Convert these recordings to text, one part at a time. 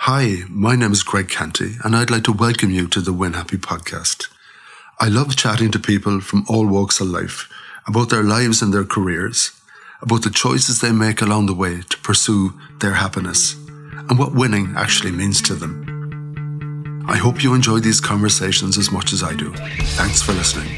Hi, my name is Greg Canty, and I'd like to welcome you to the Win Happy podcast. I love chatting to people from all walks of life about their lives and their careers, about the choices they make along the way to pursue their happiness, and what winning actually means to them. I hope you enjoy these conversations as much as I do. Thanks for listening.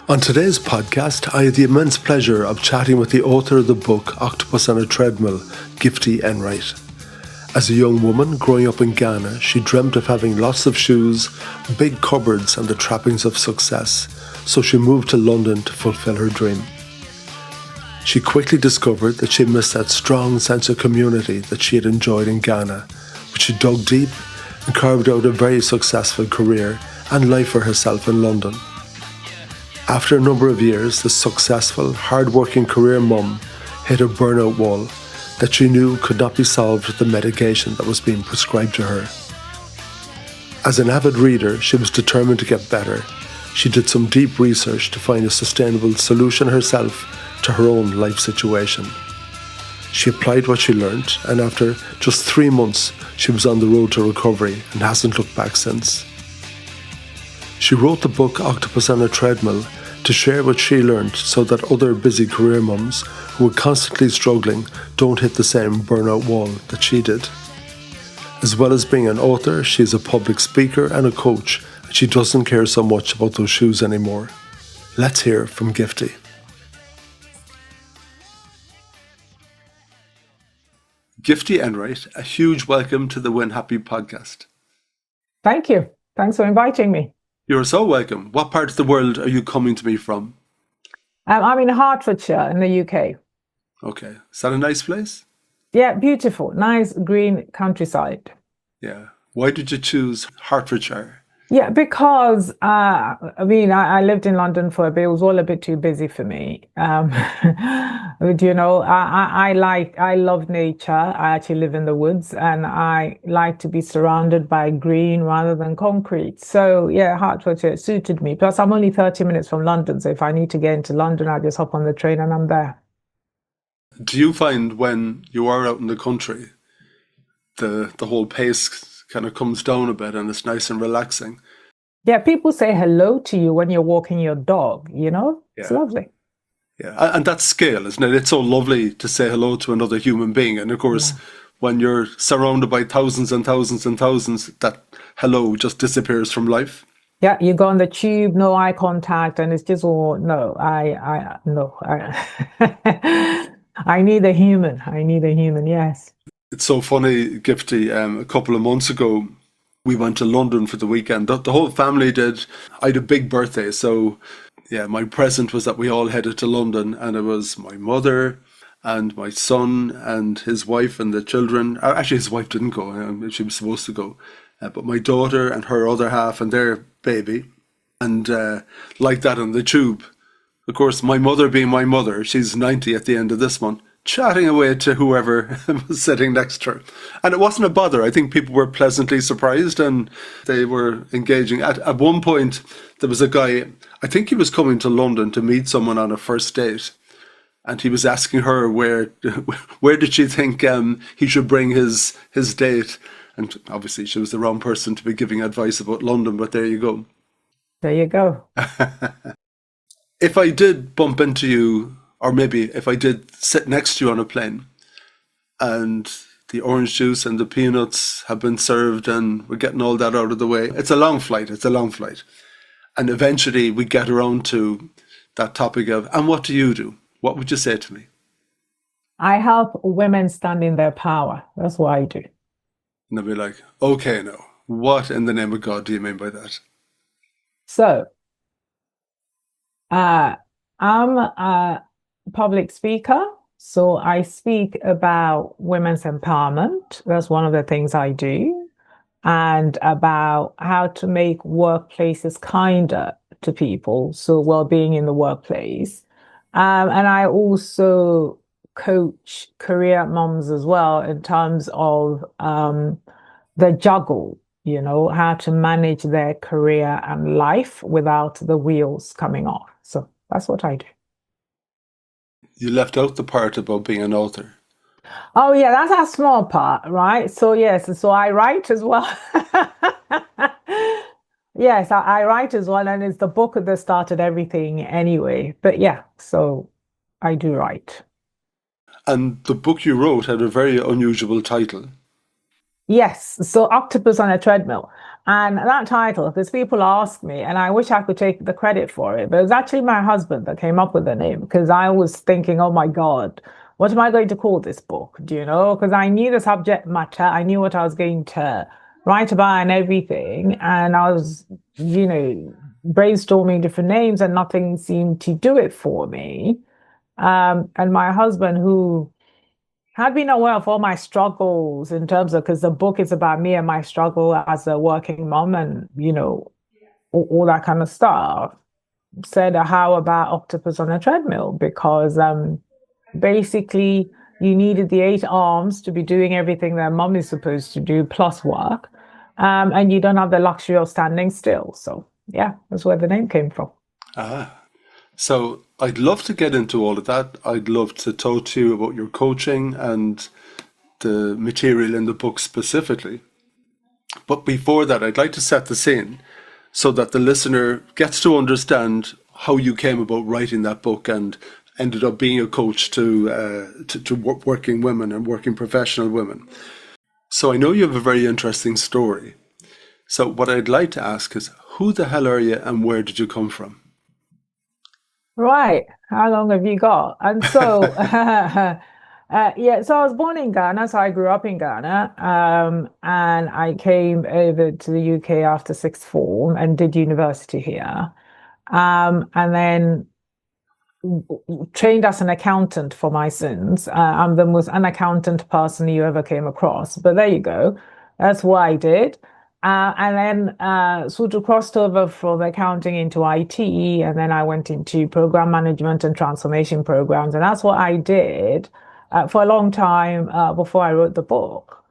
On today's podcast, I had the immense pleasure of chatting with the author of the book Octopus on a Treadmill, Gifty, Enright. As a young woman growing up in Ghana, she dreamt of having lots of shoes, big cupboards and the trappings of success, so she moved to London to fulfill her dream. She quickly discovered that she missed that strong sense of community that she had enjoyed in Ghana, but she dug deep and carved out a very successful career and life for herself in London. After a number of years, the successful, hard-working career mum hit a burnout wall that she knew could not be solved with the medication that was being prescribed to her. As an avid reader, she was determined to get better. She did some deep research to find a sustainable solution herself to her own life situation. She applied what she learned, and after just 3 months, she was on the road to recovery and hasn't looked back since. She wrote the book Octopus on a Treadmill to share what she learned so that other busy career mums who are constantly struggling don't hit the same burnout wall that she did. As well as being an author, she is a public speaker and a coach, and she doesn't care so much about those shoes anymore. Let's hear from Gifty. Gifty Enright, a huge welcome to the Win Happy podcast. Thank you. Thanks for inviting me. You're so welcome. What part of the world are you coming to me from? I'm in Hertfordshire in the UK. Okay. Is that a nice place? Yeah, beautiful. Nice green countryside. Yeah. Why did you choose Hertfordshire? Yeah, because I lived in London for a bit. It was all a bit too busy for me. I love nature. I actually live in the woods, and I like to be surrounded by green rather than concrete. So yeah, Hertfordshire suited me. Plus, I'm only 30 minutes from London, so if I need to get into London, I just hop on the train and I'm there. Do you find when you are out in the country, the whole pace kind of comes down a bit and it's nice and relaxing? Yeah, people say hello to you when you're walking your dog, It's lovely. Yeah, and that scale, isn't it? It's so lovely to say hello to another human being. And of course, when you're surrounded by thousands and thousands and thousands, that hello just disappears from life. Yeah, you go on the tube, no eye contact, and it's just, I need a human, yes. It's so funny, Gifty. A couple of months ago, we went to London for the weekend. The whole family did. I had a big birthday, so yeah, my present was that we all headed to London, and it was my mother and my son and his wife and the children. Actually, his wife didn't go. She was supposed to go. But my daughter and her other half and their baby. And like that on the tube. Of course, my mother being my mother, she's 90 at the end of this month, chatting away to whoever was sitting next to her. And it wasn't a bother. I think people were pleasantly surprised and they were engaging. At one point, there was a guy, I think he was coming to London to meet someone on a first date. And he was asking her where did she think he should bring his date. And obviously she was the wrong person to be giving advice about London, but there you go. There you go. If I did bump into you, or maybe if I did sit next to you on a plane and the orange juice and the peanuts have been served and we're getting all that out of the way, it's a long flight. And eventually we get around to that topic of, and what do you do? What would you say to me? I help women stand in their power. That's what I do. And they'll be like, okay, now, what in the name of God do you mean by that? So, I'm a public speaker, so I speak about women's empowerment. That's one of the things I do, and about how to make workplaces kinder to people, so well-being in the workplace. And I also coach career moms as well in terms of the juggle how to manage their career and life without the wheels coming off. So that's what I do. You left out the part about being an author. Oh yeah, that's a small part, right? So yes, so I write as well. Yes, I write as well, and it's the book that started everything anyway. But yeah, so I do write. And the book you wrote had a very unusual title. Yes, so Octopus on a Treadmill. And that title, because people ask me, and I wish I could take the credit for it, but it was actually my husband that came up with the name because I was thinking, oh my God, what am I going to call this book? Do you know? Because I knew the subject matter, I knew what I was going to write about and everything. And I was, brainstorming different names and nothing seemed to do it for me. And my husband, who had been aware of all my struggles in terms of, because the book is about me and my struggle as a working mom and, all that kind of stuff, said, how about Octopus on a Treadmill? Because basically you needed the 8 arms to be doing everything that mom is supposed to do plus work. And you don't have the luxury of standing still. So yeah, that's where the name came from. Ah. So I'd love to get into all of that. I'd love to talk to you about your coaching and the material in the book specifically. But before that, I'd like to set the scene so that the listener gets to understand how you came about writing that book and ended up being a coach to working women and working professional women. So I know you have a very interesting story. So what I'd like to ask is, who the hell are you and where did you come from? Right. How long have you got? And so, yeah, so I was born in Ghana, so I grew up in Ghana, and I came over to the UK after sixth form and did university here, and then trained as an accountant for my sins. I'm the most unaccountant person you ever came across, but there you go. That's what I did. And then sort of crossed over from accounting into IT, and then I went into program management and transformation programs, and that's what I did for a long time before I wrote the book.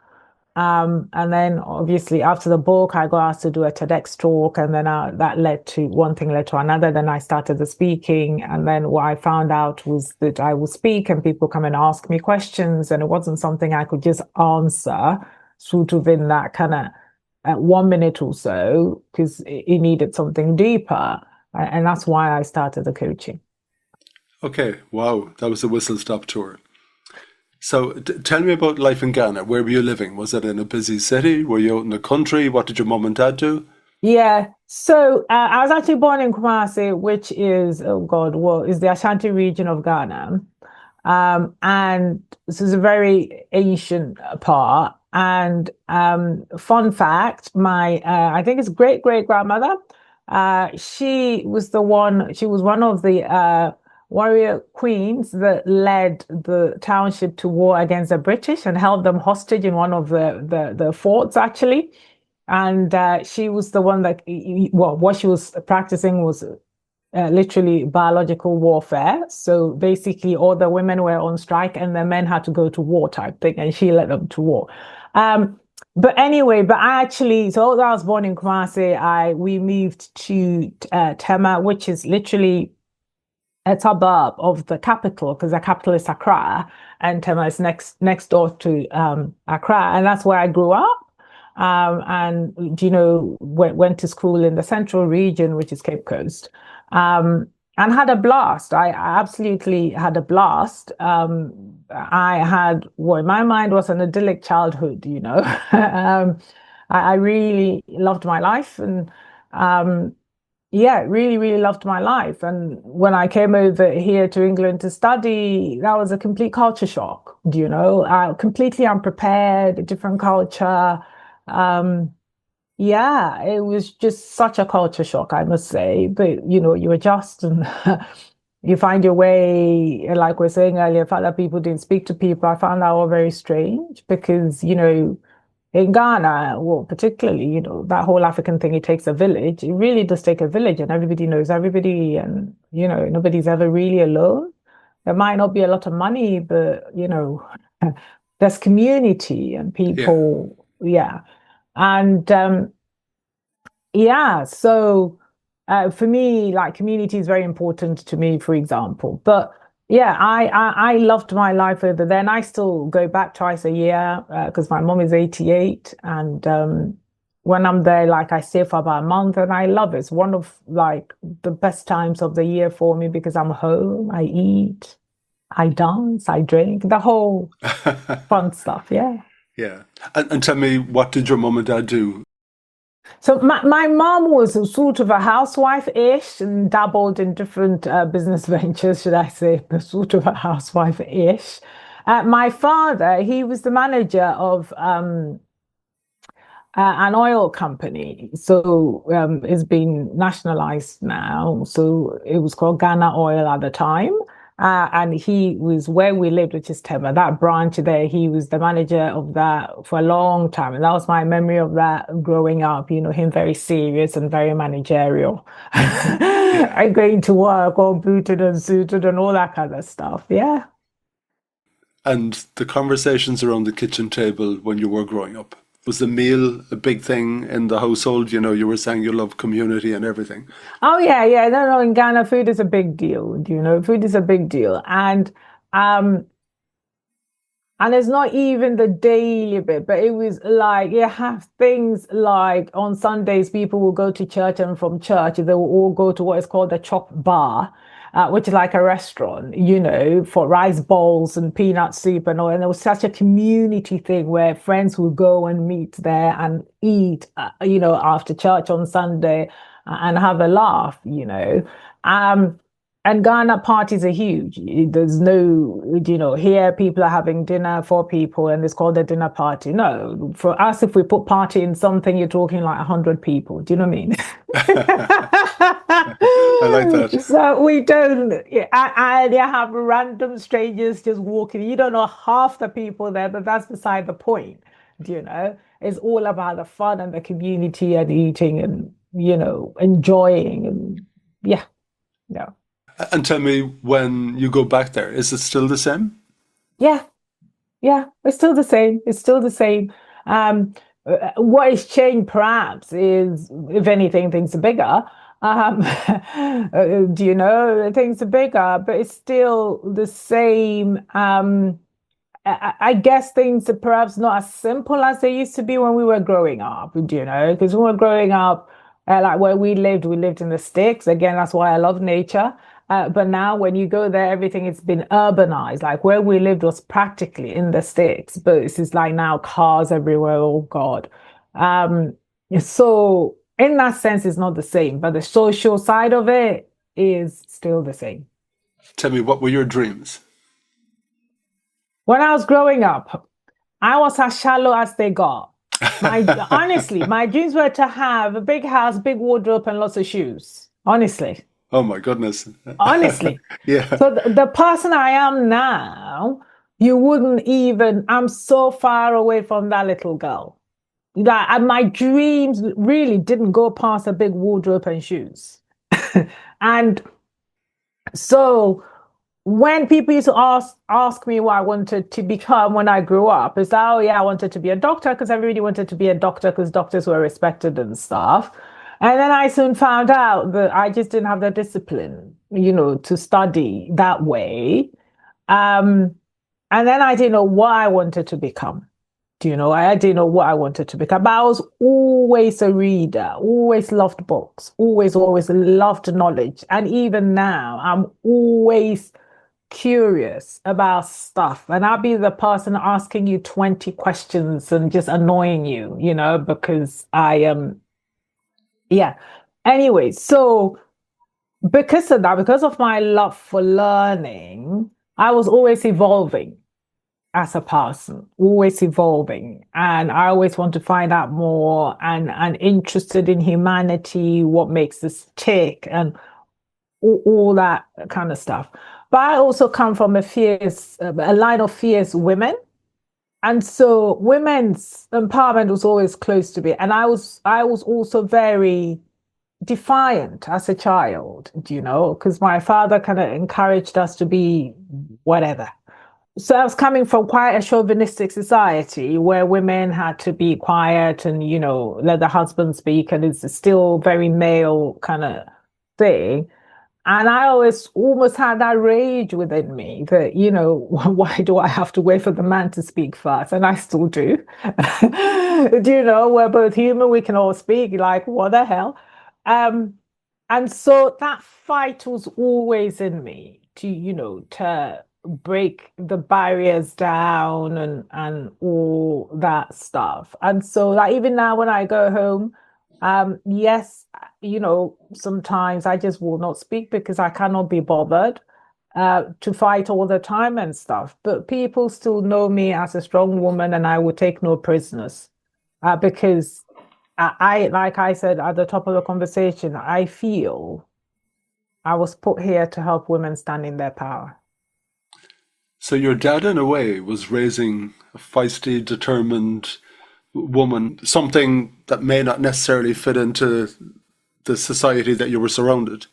And then obviously after the book, I got asked to do a TEDx talk, and then that led to one thing led to another. Then I started the speaking, and then what I found out was that I would speak and people come and ask me questions, and it wasn't something I could just answer sort of in that kind of 1 minute or so, because it needed something deeper. And that's why I started the coaching. Okay, wow, that was a whistle stop tour. So tell me about life in Ghana. Where were you living? Was it in a busy city? Were you out in the country? What did your mom and dad do? Yeah, so I was actually born in Kumasi, which is, oh God, well, is the Ashanti region of Ghana. And this is a very ancient part. And fun fact, my I think it's great great grandmother, she was one of the warrior queens that led the township to war against the British and held them hostage in one of the forts actually. And she was the one that, well, what she was practicing was literally biological warfare. So basically, all the women were on strike and the men had to go to war type thing, and she led them to war. But anyway, but I actually, so I was born in Kumasi. We moved to Tema, which is literally a suburb of the capital, because the capital is Accra, and Tema is next door to Accra, and that's where I grew up. And went to school in the central region, which is Cape Coast, and had a blast. I absolutely had a blast. I had what in my mind was an idyllic childhood. I really loved my life, and yeah, really, really loved my life. And when I came over here to England to study, that was a complete culture shock. Completely unprepared, a different culture. Yeah, it was just such a culture shock, I must say. But you adjust and you find your way. And like we are saying earlier, the fact that people didn't speak to people, I found that all very strange because, in Ghana, well, particularly, that whole African thing, it takes a village. It really does take a village, and everybody knows everybody, and nobody's ever really alone. There might not be a lot of money, but there's community and Yeah. people, yeah. And yeah, so for me, like community is very important to me, for example. But yeah, I loved my life over there, and I still go back twice a year because my mom is 88, and when I'm there, like I stay for about a month, and I love it. It's one of like the best times of the year for me because I'm home, I eat, I dance, I drink, the whole fun stuff. Yeah. Yeah. And tell me, what did your mum and dad do? So my mom was a sort of a housewife-ish and dabbled in different business ventures, should I say, but sort of a housewife-ish. My father, he was the manager of an oil company. So it's been nationalized now. So it was called Ghana Oil at the time. And he was where we lived, which is Tema, that branch there. He was the manager of that for a long time. And that was my memory of that growing up, him very serious and very managerial. Yeah. And going to work all booted and suited and all that kind of stuff. Yeah. And the conversations around the kitchen table when you were growing up. Was the meal a big thing in the household? You were saying you love community and everything. Oh yeah, yeah. No, no, in Ghana, food is a big deal. Food is a big deal. Um and it's not even the daily bit, but it was like you have things like on Sundays, people will go to church, and from church, they will all go to what is called the chop bar, which is like a restaurant, for rice bowls and peanut soup and all. And it was such a community thing where friends would go and meet there and eat, after church on Sunday and have a laugh. Um, and Ghana parties are huge. There's no, here people are having dinner for people and it's called a dinner party. No, for us, if we put party in something, you're talking like 100 people. Do you know what I mean? I like that. So we don't, yeah, and you have random strangers just walking. You don't know half the people there, but that's beside the point. It's all about the fun and the community and eating and, enjoying and yeah, no. And tell me, when you go back there, is it still the same? Yeah, yeah, it's still the same. It's still the same. What has changed perhaps is, if anything, things are bigger. Things are bigger, but it's still the same. I guess things are perhaps not as simple as they used to be when we were growing up, because when we were growing up, like where we lived in the sticks. Again, that's why I love nature. But now when you go there, everything has been urbanized. Like where we lived was practically in the sticks, but it's like now cars everywhere. Oh God. Um, so in that sense, it's not the same, but the social side of it is still the same. Tell me, what were your dreams? When I was growing up, I was as shallow as they got. Honestly, my dreams were to have a big house, big wardrobe, and lots of shoes. Honestly, Oh my goodness. honestly. Yeah. So the person I am now, you wouldn't even. I'm so far away from that little girl. That and my dreams really didn't go past a big wardrobe and shoes. And so when people used to ask me what I wanted to become when I grew up, it's like, oh yeah, I wanted to be a doctor because everybody wanted to be a doctor because doctors were respected and stuff. And then I soon found out that I just didn't have the discipline, to study that way. Um, and then I didn't know what I wanted to become. I didn't know what I wanted to become. But I was always a reader, always loved books, always, always loved knowledge. And even now, I'm always curious about stuff, and I'll be the person asking you 20 questions and just annoying you, because I am yeah. Anyway, so because of that, because of my love for learning, I was always evolving as a person, always evolving. And I always want to find out more and interested in humanity, what makes us tick, and all that kind of stuff. But I also come from a line of fierce women. And so women's empowerment was always close to me. And I was also very defiant as a child, because my father kind of encouraged us to be whatever. So I was coming from quite a chauvinistic society where women had to be quiet and, let the husband speak, and it's still very male kind of thing. And I always almost had that rage within me that, why do I have to wait for the man to speak first? And I still do. Do you know, we're both human, we can all speak, like, what the hell? Um, and so that fight was always in me to, to break the barriers down and all that stuff. And so like even now when I go home, yes, sometimes I just will not speak because I cannot be bothered to fight all the time and stuff. But people still know me as a strong woman and I will take no prisoners because like I said at the top of the conversation, I feel I was put here to help women stand in their power. So your dad, in a way, was raising a feisty, determined woman, something that may not necessarily fit into the society that you were surrounded.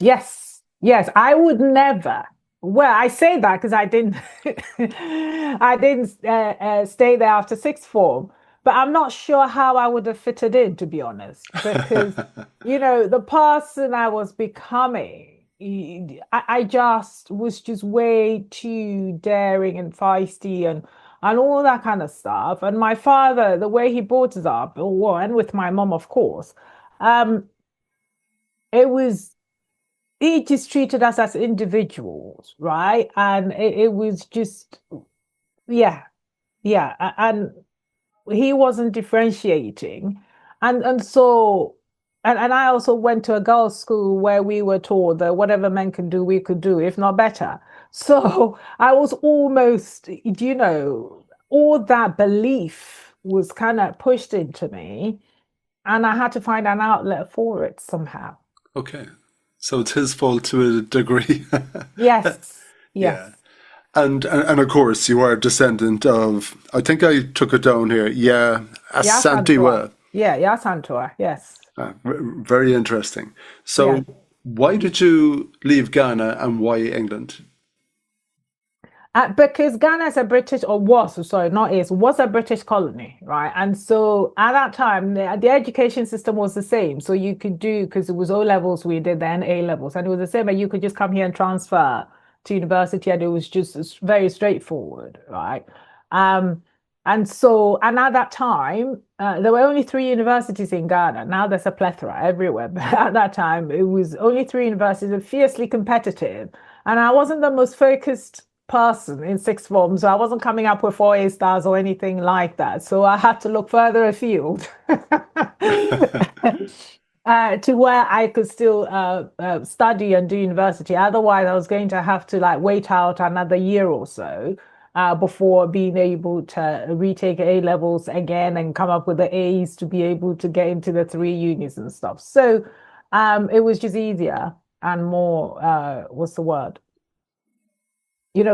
Yes, yes, I would never. Well, I say that because I didn't, I didn't stay there after sixth form, but I'm not sure how I would have fitted in, to be honest, because the person I was becoming, I just was just way too daring and feisty and all that kind of stuff. And my father, the way he brought us up, well, and with my mom, of course, um, it was he just treated us as individuals, right? And it was just, yeah, yeah. And he wasn't differentiating. And so, and I also went to a girls' school where we were told that whatever men can do, we could do, if not better. So I was almost, all that belief was kind of pushed into me, and I had to find an outlet for it somehow. Okay. So it's his fault to a degree. Yes, Yeah. yes. And of course you are a descendant of, I think I took it down here, yeah, Yeah, Santua. Asantewa. Yeah, Santua. Yes. Very interesting. Yeah. So why did you leave Ghana and why England? Because Ghana is a British, or was, sorry, not is, was a British colony, right? And so at that time, the education system was the same. So you could do, because it was O levels we did, then A levels, and it was the same, and you could just come here and transfer to university, and it was just very straightforward, right? Um, and at that time, there were only three universities in Ghana. Now there's a plethora everywhere, but at that time, it was only three universities, fiercely competitive. And I wasn't the most focused person in sixth form, so I wasn't coming up with 4 A stars or anything like that. So I had to look further afield to where I could still study and do university. Otherwise, I was going to have to like wait out another year or so before being able to retake A levels again and come up with the A's to be able to get into the three unis and stuff. So it was just easier and more, what's the word?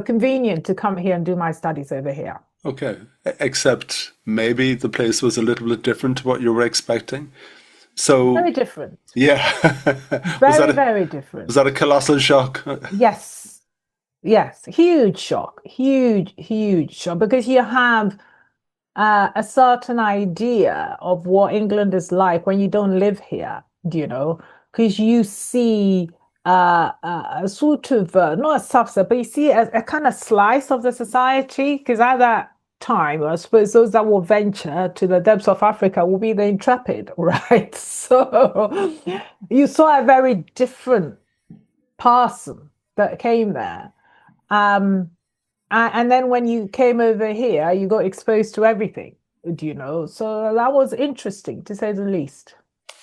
Convenient to come here and do my studies over here. Okay. Except maybe the place was a little bit different to what you were expecting. So, Very different. yeah. Was that Very, a very was different. that a colossal shock? Yes. Yes. Huge shock. Huge, huge shock because you have a certain idea of what England is like when you don't live here, do you know? Because you see a sort of, not a subset, but you see a kind of slice of the society. Because at that time, I suppose those that will venture to the depths of Africa will be the intrepid, right? So you saw a very different person that came there. Um, and then when you came over here, you got exposed to everything, do you know? So that was interesting to say the least.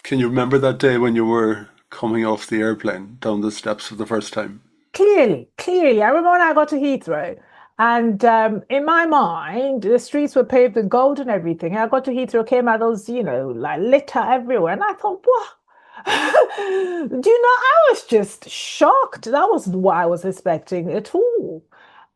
Can you remember that day when you were coming off the airplane down the steps for the first time? Clearly, clearly. I remember when I got to Heathrow, and in my mind, the streets were paved with gold and everything. I got to Heathrow, came out, those, like litter everywhere. And I thought, what? Do you know, I was just shocked. That wasn't what I was expecting at all.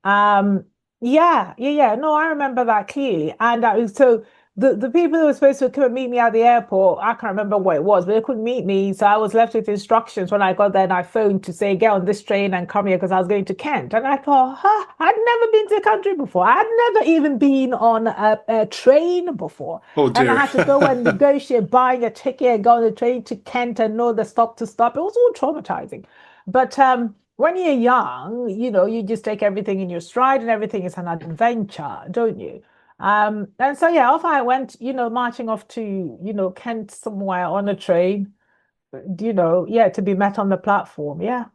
Um, yeah, yeah, yeah. No, I remember that clearly. And so the people who were supposed to come and meet me at the airport, I can't remember what it was, but they couldn't meet me. So I was left with instructions when I got there and I phoned to say, get on this train and come here because I was going to Kent. And I thought, huh, I'd never been to the country before. I'd never even been on a train before. Oh And I dear. had to go and negotiate buying a ticket and go on the train to Kent and know the stop to stop. It was all traumatizing. But when you're young, you just take everything in your stride and everything is an adventure, don't you? And so yeah, off I went, marching off to, Kent somewhere on a train, yeah, to be met on the platform. Yeah.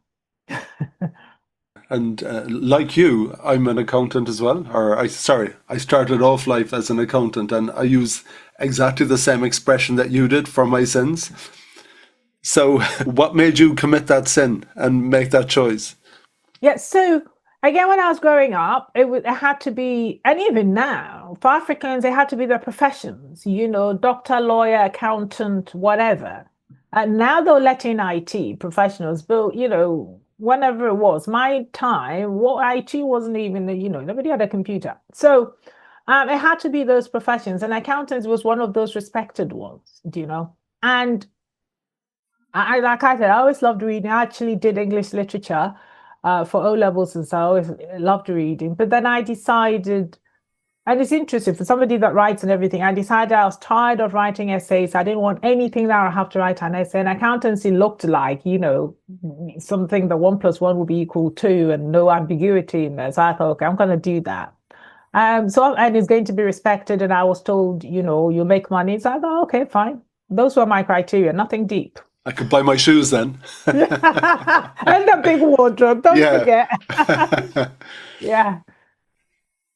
And like you, I'm an accountant as well. I started off life as an accountant, and I use exactly the same expression that you did for my sins. So, what made you commit that sin and make that choice? Yeah. So again, when I was growing up, it had to be, and even now, for Africans, it had to be their professions, doctor, lawyer, accountant, whatever. And now they're letting IT professionals, but whenever it was my time, what IT wasn't even, nobody had a computer. So it had to be those professions, and accountants was one of those respected ones, And like I said, I always loved reading. I actually did English literature for O levels, and so I always loved reading. But then I decided, and it's interesting for somebody that writes and everything, I decided I was tired of writing essays. I didn't want anything that I have to write an essay. And accountancy looked like, something that 1+1 would be equal to, and no ambiguity in there. So I thought, okay, I'm going to do that. And it's going to be respected. And I was told, you make money. So I thought, okay, fine. Those were my criteria, nothing deep. I could buy my shoes then. And a big wardrobe, don't forget. Yeah.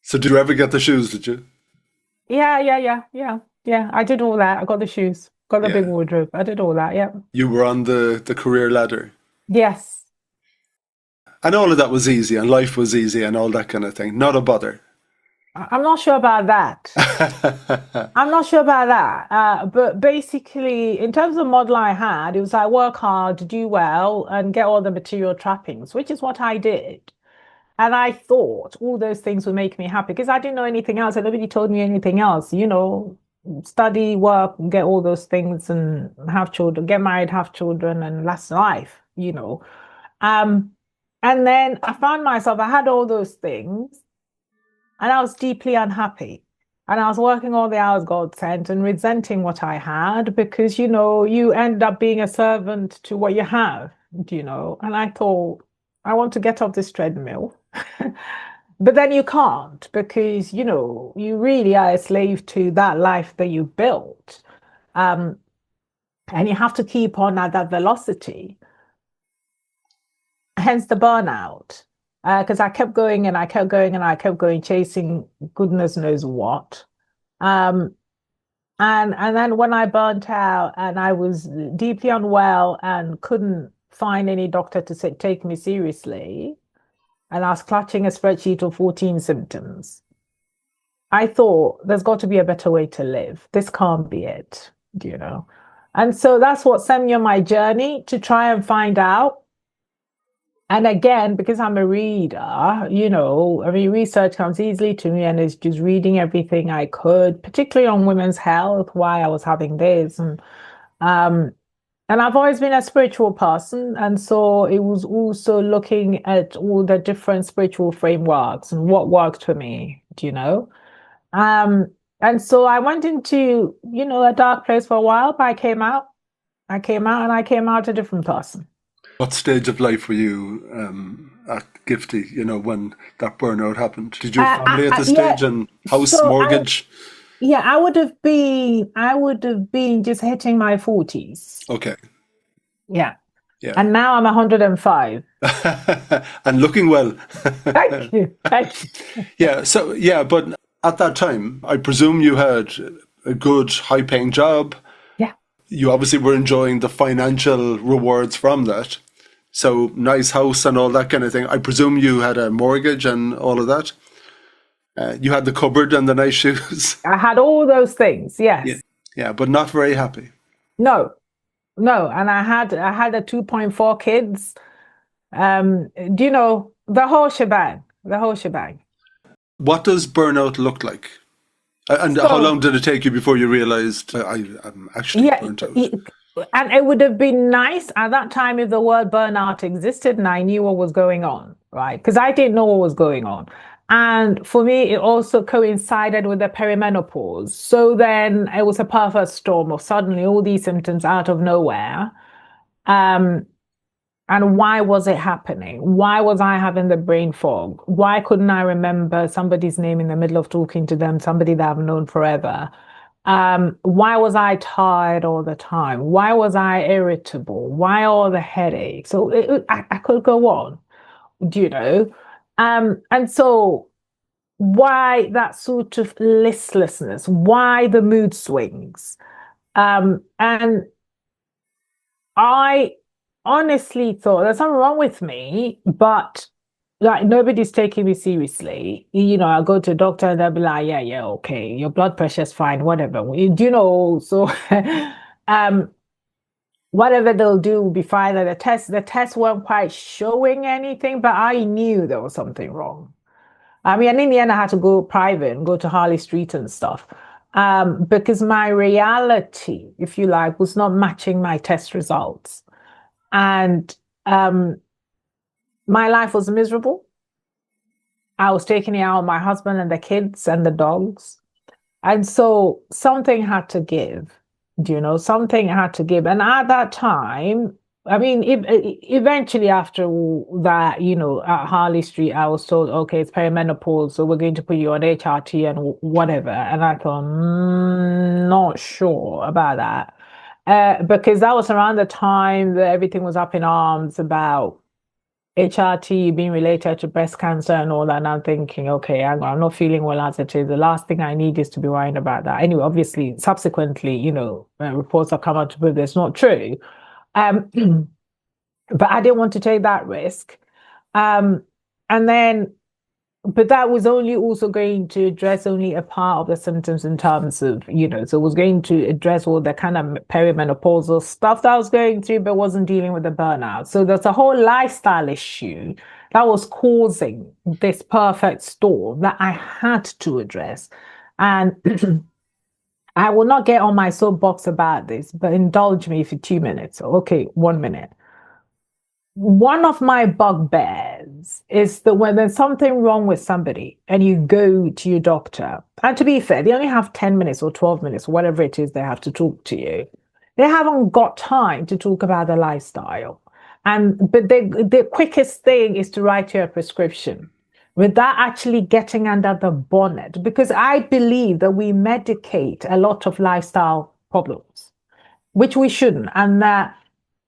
So did you ever get the shoes, did you? Yeah. I did all that. I got the shoes, got the big wardrobe. I did all that, yeah. You were on the career ladder. Yes. And all of that was easy, and life was easy, and all that kind of thing. Not a bother. I'm not sure about that. I'm not sure about that. But basically, in terms of model I had, it was I work hard, do well, and get all the material trappings, which is what I did. And I thought all those things would make me happy because I didn't know anything else, and nobody told me anything else. Study, work, get all those things, and have children, get married, have children, and that's life. And then I found myself, I had all those things. And I was deeply unhappy. And I was working all the hours God sent and resenting what I had because, you end up being a servant to what you have, And I thought, I want to get off this treadmill. But then you can't because, you really are a slave to that life that you built. And you have to keep on at that velocity. Hence the burnout. Because I kept going and I kept going and I kept going, chasing goodness knows what. And then when I burnt out and I was deeply unwell and couldn't find any doctor to take me seriously, and I was clutching a spreadsheet of 14 symptoms, I thought there's got to be a better way to live. This can't be it, And so that's what sent me on my journey to try and find out. And again, because I'm a reader, research comes easily to me, and it's just reading everything I could, particularly on women's health, why I was having this. And I've always been a spiritual person. And so it was also looking at all the different spiritual frameworks and what worked for me, And so I went into, a dark place for a while, but I came out and I came out a different person. What stage of life were you at Gifty, when that burnout happened? Did you have family at the stage and house, mortgage? I would have been just hitting my 40s. Okay. Yeah. And now I'm 105. And looking well. Thank you. But at that time, I presume you had a good, high-paying job. Yeah. You obviously were enjoying the financial rewards from that. So nice house and all that kind of thing. I presume you had a mortgage and all of that. You had the cupboard and the nice shoes. I had all those things, yes. Yeah, but not very happy. No. And I had a 2.4 kids. The whole shebang. What does burnout look like? And how So long did it take you before you realized I'm actually yeah, burnt out? and it would have been nice at that time if the word burnout existed and I knew what was going on, right? Because I didn't know what was going on. And for me, it also coincided with the perimenopause. So then it was a perfect storm of suddenly all these symptoms out of nowhere. Um, and why was it happening? Why was I having the brain fog? Why couldn't I remember somebody's name in the middle of talking to them, somebody that I've known forever? Why was I tired all the time? Why was I irritable? Why all the headaches? So I could go on, do you know? And so why that sort of listlessness? Why the mood swings? And I honestly thought there's something wrong with me, but like nobody's taking me seriously. I'll go to a doctor and they'll be like, yeah, yeah, okay, your blood pressure's fine, whatever. So um whatever they'll do will be fine. And the tests weren't quite showing anything, but I knew there was something wrong. I mean, and in the end, I had to go private and go to Harley Street and stuff. Because my reality, if you like, was not matching my test results. And my life was miserable. I was taking it out on my husband and the kids and the dogs. And so something had to give, something had to give. And at that time, I mean, eventually after that, at Harley Street, I was told, okay, it's perimenopause, so we're going to put you on HRT and whatever. And I thought, not sure about that. Because that was around the time that everything was up in arms about HRT being related to breast cancer and all that. And I'm thinking, okay, I'm not feeling well as it is. The last thing I need is to be worrying about that. Anyway, obviously, subsequently, reports have come out to prove that's not true. Um, but I didn't want to take that risk. And then but that was only also going to address only a part of the symptoms in terms of, so it was going to address all the kind of perimenopausal stuff that I was going through, but wasn't dealing with the burnout. So there's a whole lifestyle issue that was causing this perfect storm that I had to address. And I will not get on my soapbox about this, but indulge me for 2 minutes. Okay, 1 minute. One of my bugbears is that when there's something wrong with somebody and you go to your doctor, and to be fair, they only have 10 minutes or 12 minutes, whatever it is they have to talk to you. They haven't got time to talk about the lifestyle. But the quickest thing is to write you a prescription without actually getting under the bonnet, because I believe that we medicate a lot of lifestyle problems, which we shouldn't. And that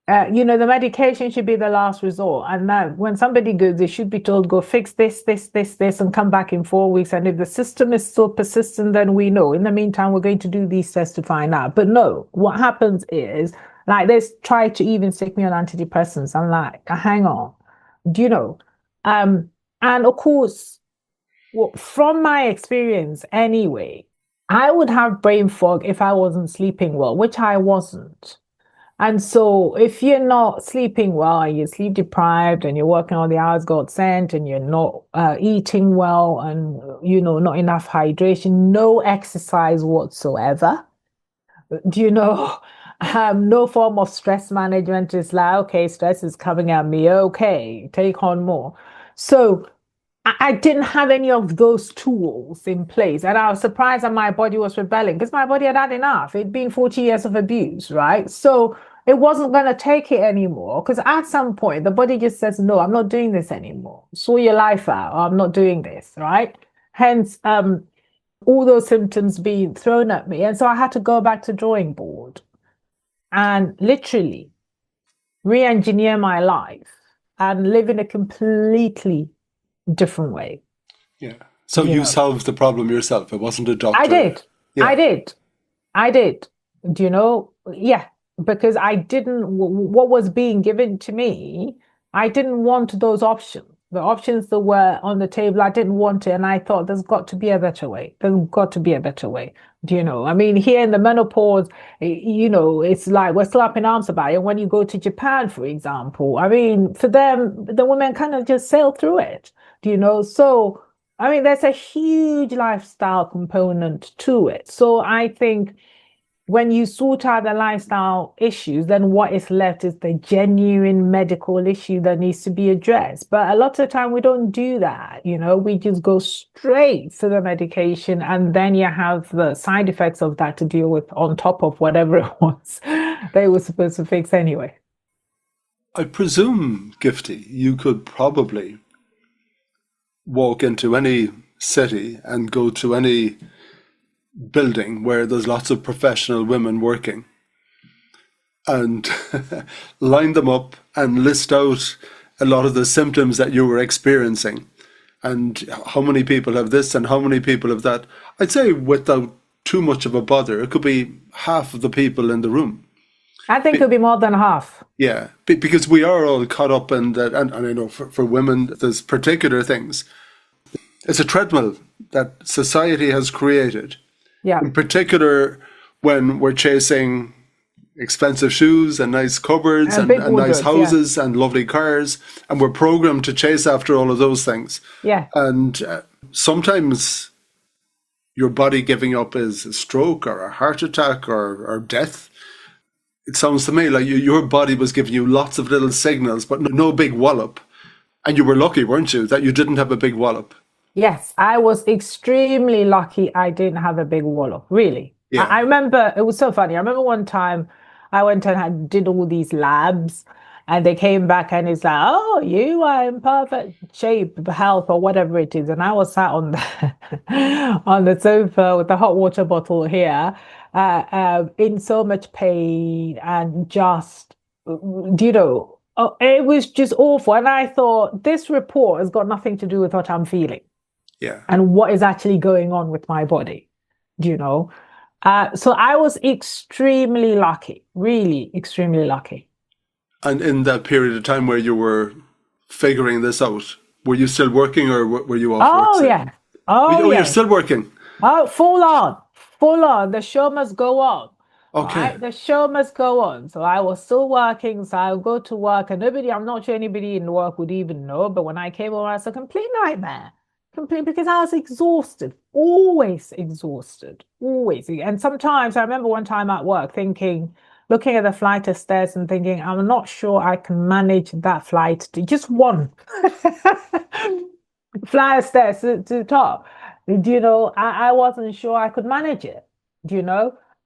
the medication should be the last resort. And that when somebody goes, they should be told, go fix this, and come back in 4 weeks. And if the system is still persistent, then we know. In the meantime, we're going to do these tests to find out. But no, what happens is, like, they try to even stick me on antidepressants. I'm like, hang on, do you know? And of course, from my experience anyway, I would have brain fog if I wasn't sleeping well, which I wasn't. And so if you're not sleeping well and you're sleep deprived and you're working all the hours God sent and you're not eating well and, not enough hydration, no exercise whatsoever, do you know, no form of stress management is like, okay, stress is coming at me. Okay, take on more. So I didn't have any of those tools in place. And I was surprised that my body was rebelling because my body had had enough. It'd been 40 years of abuse, right? So it wasn't going to take it anymore. Because at some point, the body just says, no, I'm not doing this anymore. Sort your life out, or I'm not doing this, right? Hence, all those symptoms being thrown at me. And so I had to go back to drawing board and literally re-engineer my life and live in a completely different way. Yeah. So you solved the problem yourself. It wasn't a doctor. I did. Yeah. I did. Do you know? Yeah. Because I didn't, what was being given to me, I didn't want those options. The options that were on the table, I didn't want it. And I thought there's got to be a better way. There's got to be a better way. Do you know? I mean, here in the menopause, it's like we're still up in arms about it. And when you go to Japan, for example, I mean, for them, the women kind of just sail through it. Do you know? So I mean, there's a huge lifestyle component to it. So I think when you sort out the lifestyle issues, then what is left is the genuine medical issue that needs to be addressed. But a lot of the time we don't do that, we just go straight to the medication and then you have the side effects of that to deal with on top of whatever it was they were supposed to fix anyway. I presume, Gifty, you could probably walk into any city and go to any building where there's lots of professional women working and line them up and list out a lot of the symptoms that you were experiencing and how many people have this and how many people have that. I'd say without too much of a bother, it could be half of the people in the room. I think it'll be more than half. Yeah, because we are all caught up in that. And I know for women, there's particular things. It's a treadmill that society has created. Yeah. In particular, when we're chasing expensive shoes and nice cupboards and nice houses and lovely cars, and we're programmed to chase after all of those things. Yeah. And sometimes your body giving up is a stroke or a heart attack or death. It sounds to me like your body was giving you lots of little signals, but no big wallop. And you were lucky, weren't you, that you didn't have a big wallop? Yes, I was extremely lucky I didn't have a big wallop, really. Yeah. I remember, it was so funny. I remember one time I went and did all these labs and they came back and it's like, oh, you are in perfect shape, health, or whatever it is. And I was sat on on the sofa with the hot water bottle here, in so much pain and just, it was just awful. And I thought, this report has got nothing to do with what I'm feeling. Yeah. And what is actually going on with my body, So I was extremely lucky, really extremely lucky. And in that period of time where you were figuring this out, were you still working or were you off work? Yeah. Oh, yeah. You're still working? Oh, full on. The show must go on. Okay. Right? The show must go on. So I was still working. So I would go to work and I'm not sure anybody in work would even know. But when I came home, I was a complete nightmare. Because I was exhausted, always exhausted, always. And sometimes I remember one time at work looking at the flight of stairs and thinking, I'm not sure I can manage that flight to just one flight of stairs to the top. I wasn't sure I could manage it,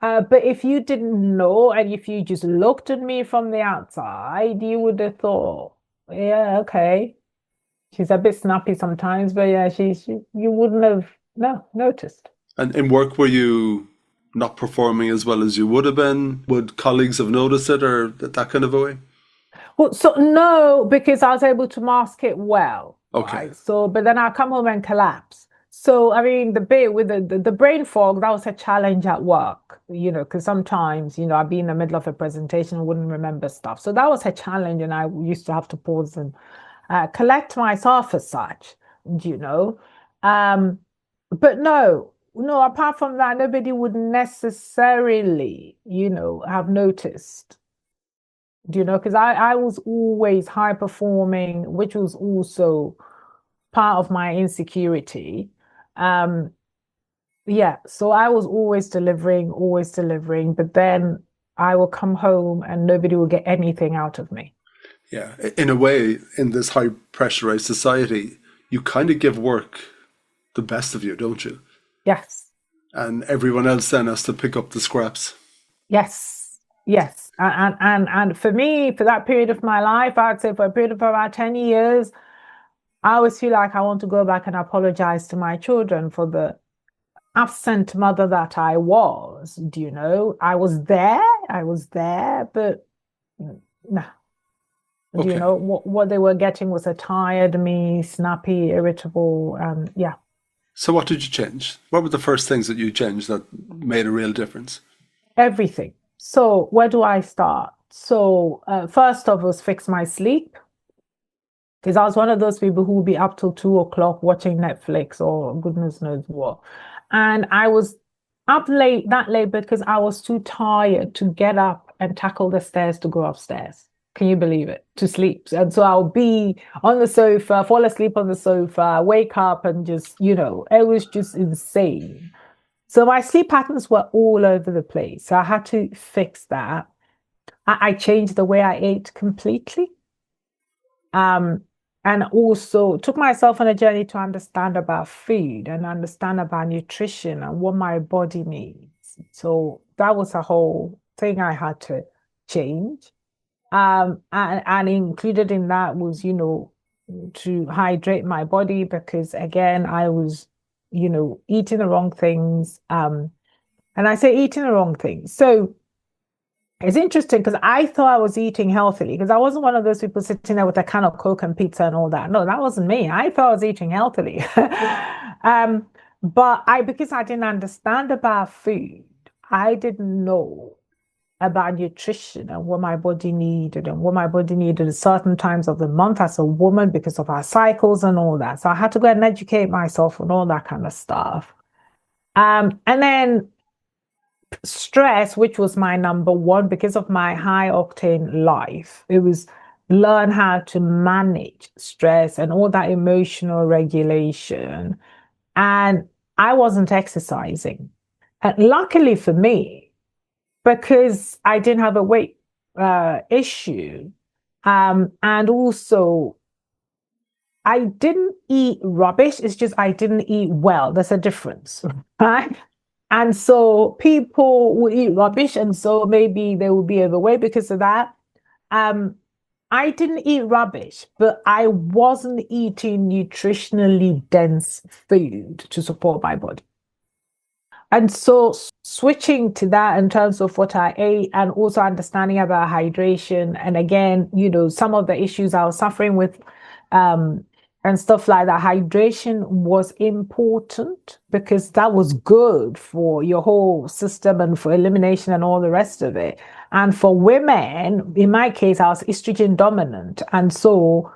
But if you didn't know and if you just looked at me from the outside, you would have thought, yeah, okay. She's a bit snappy sometimes, but yeah, you wouldn't have noticed. And in work, were you not performing as well as you would have been? Would colleagues have noticed it or that kind of a way? Well, so no, because I was able to mask it well. Okay. Right? So, but then I come home and collapse. So, I mean, the bit with the brain fog, that was a challenge at work, because sometimes, I'd be in the middle of a presentation and wouldn't remember stuff. So that was a challenge, and I used to have to pause and collect myself as such, but no, apart from that, nobody would necessarily, have noticed, because I was always high performing, which was also part of my insecurity. Yeah, so I was always delivering, but then I will come home and nobody will get anything out of me. Yeah, in a way, in this high pressurized society, you kind of give work the best of you, don't you? Yes. And everyone else then has to pick up the scraps. Yes. And for me, for that period of my life, I'd say for a period of about 10 years, I always feel like I want to go back and apologize to my children for the absent mother that I was. I was there, but no. Okay. What they were getting was a tired me, snappy, irritable, and yeah. So what did you change? What were the first things that you changed that made a real difference? Everything. So where do I start? So first off was fix my sleep. Because I was one of those people who would be up till 2 o'clock watching Netflix or goodness knows what. And I was up that late because I was too tired to get up and tackle the stairs to go upstairs. Can you believe it? To sleep. And so I'll be on the sofa, fall asleep on the sofa, wake up and just, it was just insane. So my sleep patterns were all over the place. So I had to fix that. I changed the way I ate completely. And also took myself on a journey to understand about food and understand about nutrition and what my body needs. So that was a whole thing I had to change. And included in that was, to hydrate my body because again, I was, eating the wrong things. And I say eating the wrong things. So it's interesting because I thought I was eating healthily because I wasn't one of those people sitting there with a can of Coke and pizza and all that. No, that wasn't me. I thought I was eating healthily. But because I didn't understand about food, I didn't know about nutrition and what my body needed and what my body needed at certain times of the month as a woman because of our cycles and all that. So I had to go and educate myself on all that kind of stuff. And then stress, which was my number one because of my high octane life. It was learn how to manage stress and all that emotional regulation. And I wasn't exercising. And luckily for me, because I didn't have a weight issue, and also I didn't eat rubbish. It's just I didn't eat well. There's a difference, right? And so people will eat rubbish, and so maybe they will be overweight because of that. I didn't eat rubbish, but I wasn't eating nutritionally dense food to support my body. And so switching to that in terms of what I ate and also understanding about hydration. And again, some of the issues I was suffering with and stuff like that, hydration was important because that was good for your whole system and for elimination and all the rest of it. And for women, in my case, I was estrogen dominant. And so,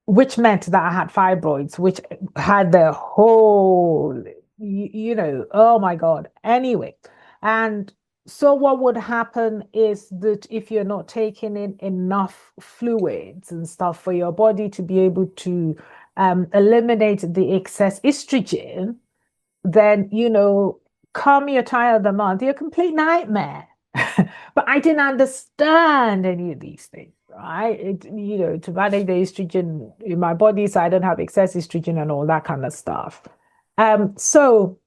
which meant that I had fibroids, which had the whole, oh my God. Anyway, and so what would happen is that if you're not taking in enough fluids and stuff for your body to be able to eliminate the excess estrogen, then, come your time of the month, you're a complete nightmare. But I didn't understand any of these things, right? To manage the estrogen in my body so I don't have excess estrogen and all that kind of stuff. So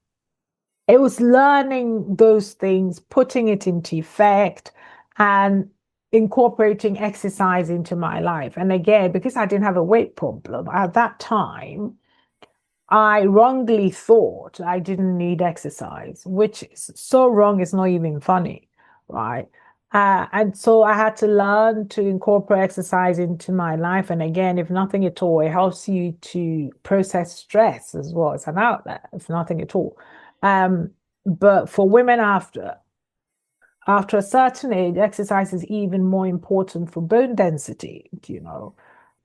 it was learning those things, putting it into effect, and incorporating exercise into my life. And again, because I didn't have a weight problem at that time, I wrongly thought I didn't need exercise, which is so wrong, it's not even funny, right? And so I had to learn to incorporate exercise into my life. And again, if nothing at all, it helps you to process stress as well. It's an outlet, if nothing at all. But for women after a certain age, exercise is even more important for bone density,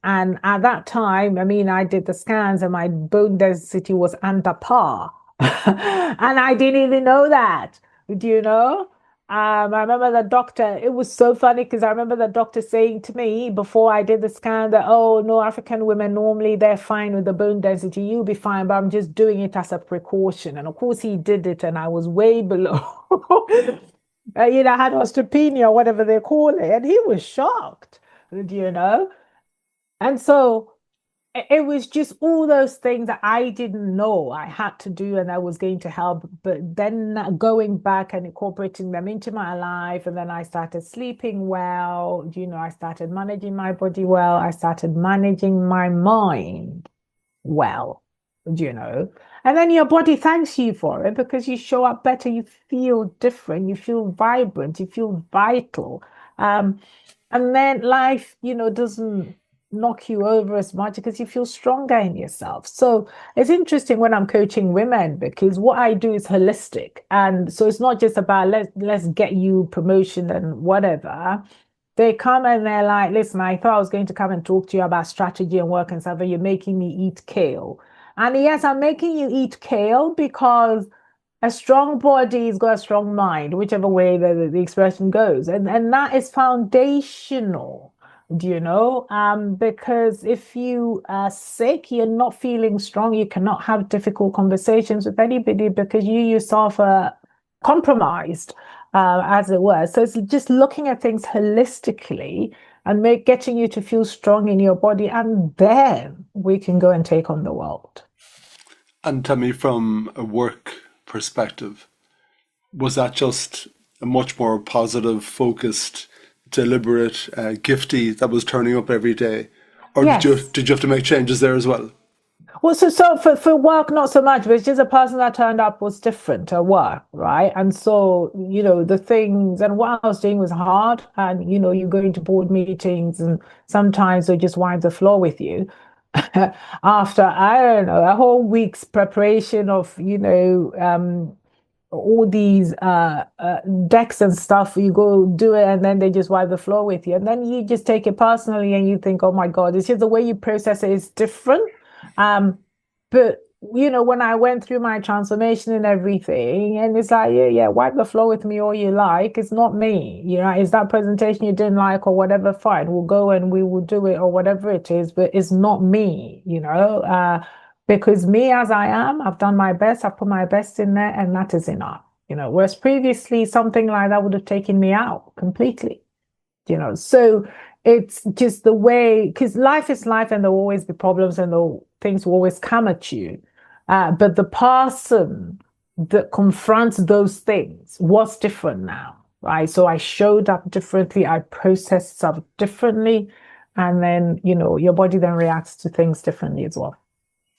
And at that time, I did the scans and my bone density was under par. And I didn't even know that. Do you know? I remember the doctor, it was so funny because I remember the doctor saying to me before I did the scan that, oh, no, African women, normally they're fine with the bone density. You'll be fine, but I'm just doing it as a precaution. And of course, he did it and I was way below. I had osteopenia, whatever they call it. And he was shocked, And so it was just all those things that I didn't know I had to do and I was going to help. But then going back and incorporating them into my life. And then I started sleeping well. I started managing my body well. I started managing my mind well, And then your body thanks you for it because you show up better. You feel different. You feel vibrant. You feel vital. And then life, doesn't knock you over as much because you feel stronger in yourself. So it's interesting when I'm coaching women because what I do is holistic. And so it's not just about let's get you promotion and whatever. They come and they're like, listen, I thought I was going to come and talk to you about strategy and work and stuff, and you're making me eat kale. And yes, I'm making you eat kale because a strong body's got a strong mind, whichever way the expression goes. And that is foundational, do you know? Because if you are sick, you're not feeling strong, you cannot have difficult conversations with anybody because you yourself are compromised, as it were. So it's just looking at things holistically and getting you to feel strong in your body, and then we can go and take on the world. And tell me, from a work perspective, was that just a much more positive, focused, deliberate Gifty that was turning up every day? Or Yes. did you have to make changes there as well? Well, so for work, not so much, but it's just the person that turned up was different at work, right? And so, the things and what I was doing was hard. And, you go into board meetings and sometimes they just wipe the floor with you after, I don't know, a whole week's preparation of, all these decks and stuff. You go do it and then they just wipe the floor with you. And then you just take it personally and you think, oh my God, it's just the way you process it is different. But when I went through my transformation and everything, and it's like, yeah, wipe the floor with me all you like. It's not me, it's that presentation you didn't like or whatever, fine. We'll go and we will do it or whatever it is, but it's not me, because me as I am, I've done my best, I've put my best in there, and that is enough. Whereas previously something like that would have taken me out completely. So it's just the way, because life is life and there will always be problems and the things will always come at you. But the person that confronts those things was different now, right? So I showed up differently, I processed stuff differently, and then, your body then reacts to things differently as well.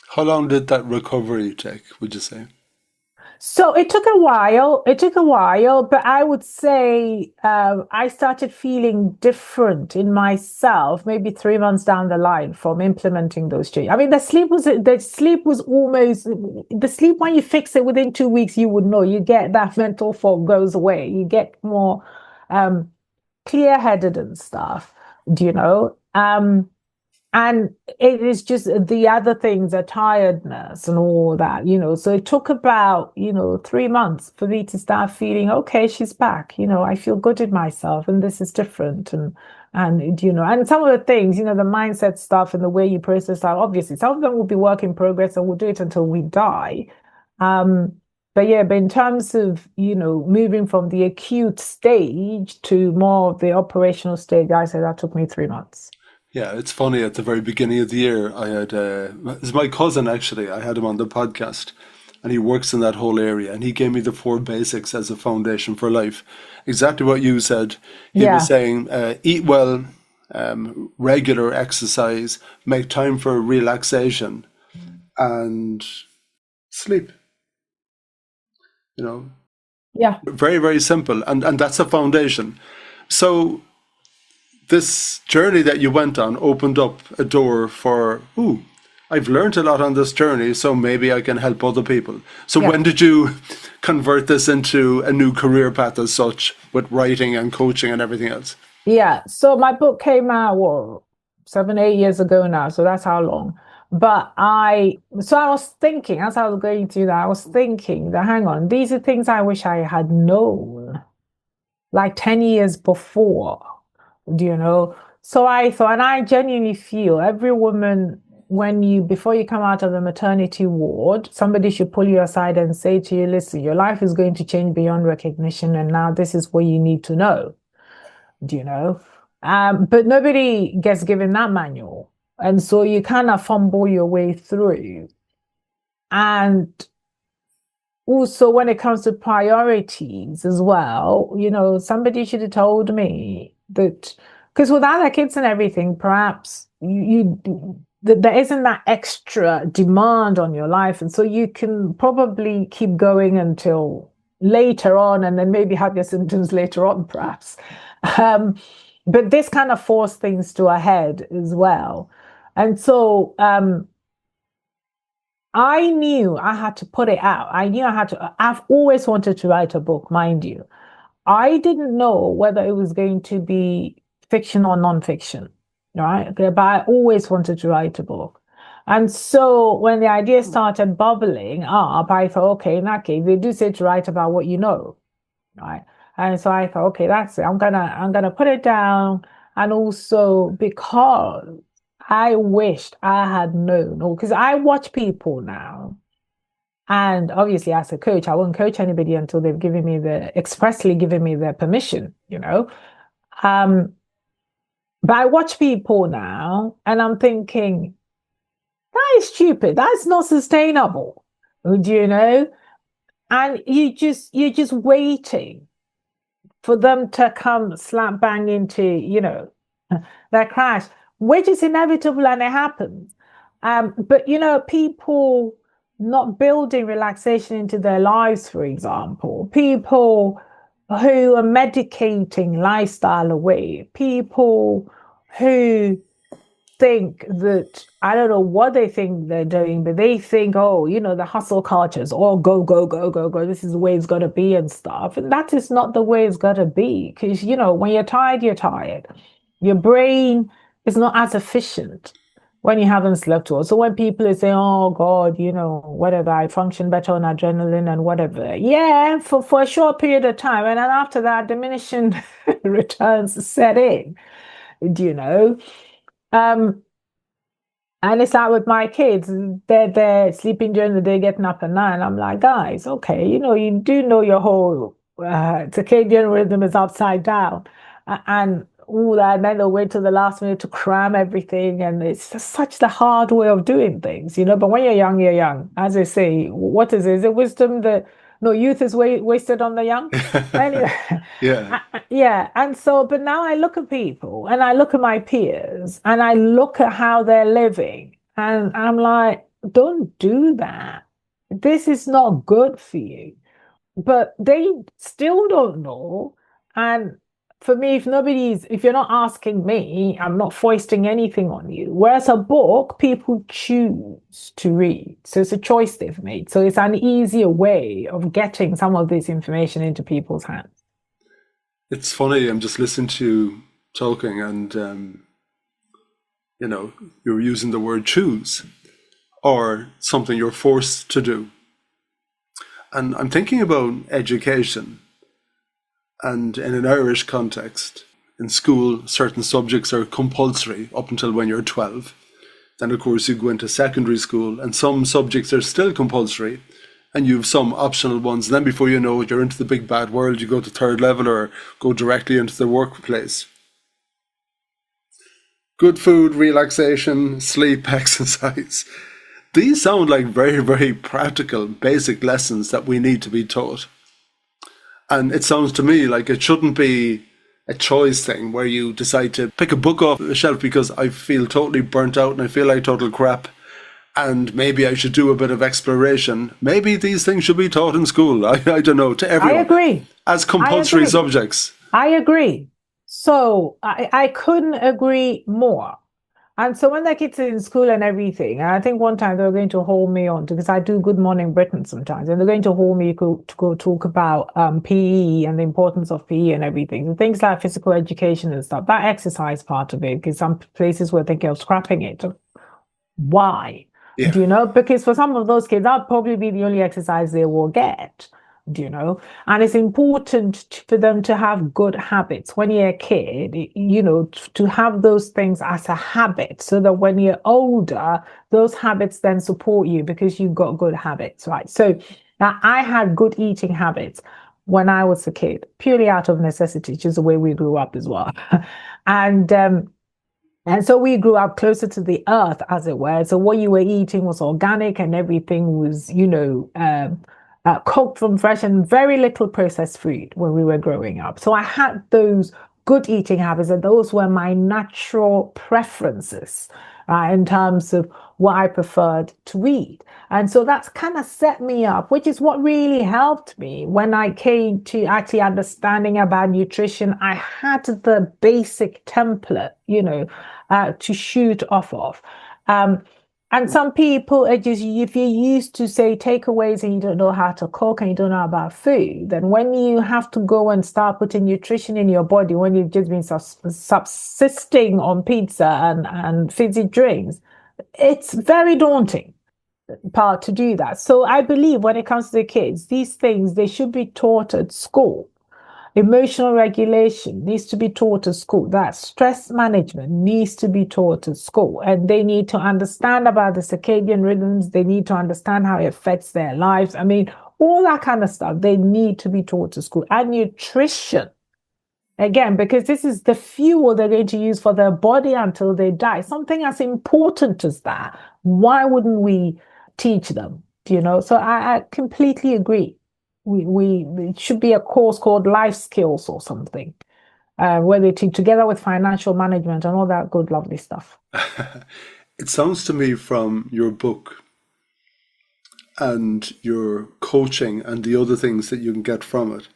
How long did that recovery take, would you say? So it took a while. But I would say I started feeling different in myself maybe 3 months down the line from implementing those changes. I mean, the sleep was almost the sleep. When you fix it within 2 weeks, you would know. You get that mental fog goes away. You get more clear-headed and stuff. Do you know? And it is just the other things, the tiredness and all that, So it took about, 3 months for me to start feeling, okay, she's back. I feel good in myself and this is different. And some of the things, the mindset stuff and the way you process that, obviously, some of them will be work in progress and we'll do it until we die. But in terms of, moving from the acute stage to more of the operational stage, I said that took me 3 months. Yeah, it's funny. At the very beginning of the year, I had it's my cousin actually. I had him on the podcast, and he works in that whole area. And he gave me the four basics as a foundation for life. Exactly what you said. He was saying, eat well, regular exercise, make time for relaxation, and sleep. Yeah. Very, very simple, and that's a foundation. So this journey that you went on opened up a door for, I've learned a lot on this journey, so maybe I can help other people. So when did you convert this into a new career path as such, with writing and coaching and everything else? Yeah. So my book came out, 7, 8 years ago now. So that's how long. But I was thinking, as I was going through that, I was thinking that, hang on, these are things I wish I had known like 10 years before. So I thought, and I genuinely feel every woman, before you come out of the maternity ward, somebody should pull you aside and say to you, listen, your life is going to change beyond recognition. And now this is what you need to know. But nobody gets given that manual. And so you kind of fumble your way through. And also, when it comes to priorities as well, somebody should have told me that, because with other kids and everything, perhaps there isn't that extra demand on your life. And so you can probably keep going until later on and then maybe have your symptoms later on, perhaps. But this kind of forced things to a head as well. And so I knew I had to put it out. I've always wanted to write a book, mind you. I didn't know whether it was going to be fiction or non-fiction, right? But I always wanted to write a book. And so when the idea started bubbling up, I thought, okay, in that case, they do say to write about what you know, right? And so I thought, okay, that's it. I'm gonna put it down. And also because I wished I had known, or because I watch people now, and obviously as a coach, I won't coach anybody until they've expressly given me their permission, you know. But I watch people now and I'm thinking, that is stupid. That's not sustainable. Do you know? And you're just waiting for them to come slap bang into, that crash, which is inevitable and it happens. But people not building relaxation into their lives, for example, people who are medicating lifestyle away, people who think that, I don't know what they think they're doing, but they think, oh, the hustle cultures, all go, go, go, go, go. This is the way it's got to be and stuff. And that is not the way it's got to be. Because, when you're tired, you're tired. Your brain is not as efficient when you haven't slept well. So when people say, oh God, whatever, I function better on adrenaline and whatever. Yeah, for a short period of time. And then after that, diminishing returns set in, and it's like with my kids, they're sleeping during the day, getting up at night. I'm like, guys, okay, you do know your whole circadian rhythm is upside down, and all that. And then they'll wait till the last minute to cram everything, and it's just such the hard way of doing things, But when you're young, you're young. As I say, what is it? Is it wisdom that no youth is wasted on the young? Anyway, Yeah. yeah. And so, but now I look at people and I look at my peers and I look at how they're living, and I'm like, don't do that. This is not good for you. But they still don't know. And for me, if you're not asking me, I'm not foisting anything on you. Whereas a book, people choose to read. So it's a choice they've made. So it's an easier way of getting some of this information into people's hands. It's funny, I'm just listening to you talking and, you're using the word choose or something you're forced to do. And I'm thinking about education. And in an Irish context, in school, certain subjects are compulsory up until when you're 12. Then, of course, you go into secondary school and some subjects are still compulsory and you have some optional ones. And then before you know it, you're into the big bad world. You go to third level or go directly into the workplace. Good food, relaxation, sleep, exercise. These sound like very, very practical, basic lessons that we need to be taught. And it sounds to me like it shouldn't be a choice thing where you decide to pick a book off the shelf because I feel totally burnt out and I feel like total crap and maybe I should do a bit of exploration. Maybe these things should be taught in school. I don't know, to everyone. I agree. As compulsory subjects. I agree. So I couldn't agree more. And so when the kids are in school and everything, and I think one time they were going to hold me on because I do Good Morning Britain sometimes, and they're going to hold me to go talk about PE and the importance of PE and everything, and things like physical education and stuff, that exercise part of it, because some places were thinking of scrapping it. Why? Yeah. Do you know? Because for some of those kids, that'll probably be the only exercise they will get. Do you know? And it's important for them to have good habits when you're a kid, to have those things as a habit so that when you're older, those habits then support you because you've got good habits, right? So now I had good eating habits when I was a kid, purely out of necessity, which is the way we grew up as well. And so we grew up closer to the earth, as it were. So what you were eating was organic and everything was, cooked from fresh and very little processed food when we were growing up. So I had those good eating habits and those were my natural preferences in terms of what I preferred to eat. And so that's kind of set me up, which is what really helped me when I came to actually understanding about nutrition. I had the basic template, to shoot off of. And some people are just, if you're used to, say, takeaways and you don't know how to cook and you don't know about food, then when you have to go and start putting nutrition in your body, when you've just been subsisting on pizza and fizzy drinks, it's very daunting part to do that. So I believe when it comes to the kids, these things, they should be taught at school. Emotional regulation needs to be taught at school. That stress management needs to be taught at school. And they need to understand about the circadian rhythms. They need to understand how it affects their lives. I mean, all that kind of stuff, they need to be taught at school. And nutrition, again, because this is the fuel they're going to use for their body until they die. Something as important as that. Why wouldn't we teach them? So I completely agree. It should be a course called life skills or something, where they teach together with financial management and all that good, lovely stuff. It sounds to me from your book and your coaching and the other things that you can get from it,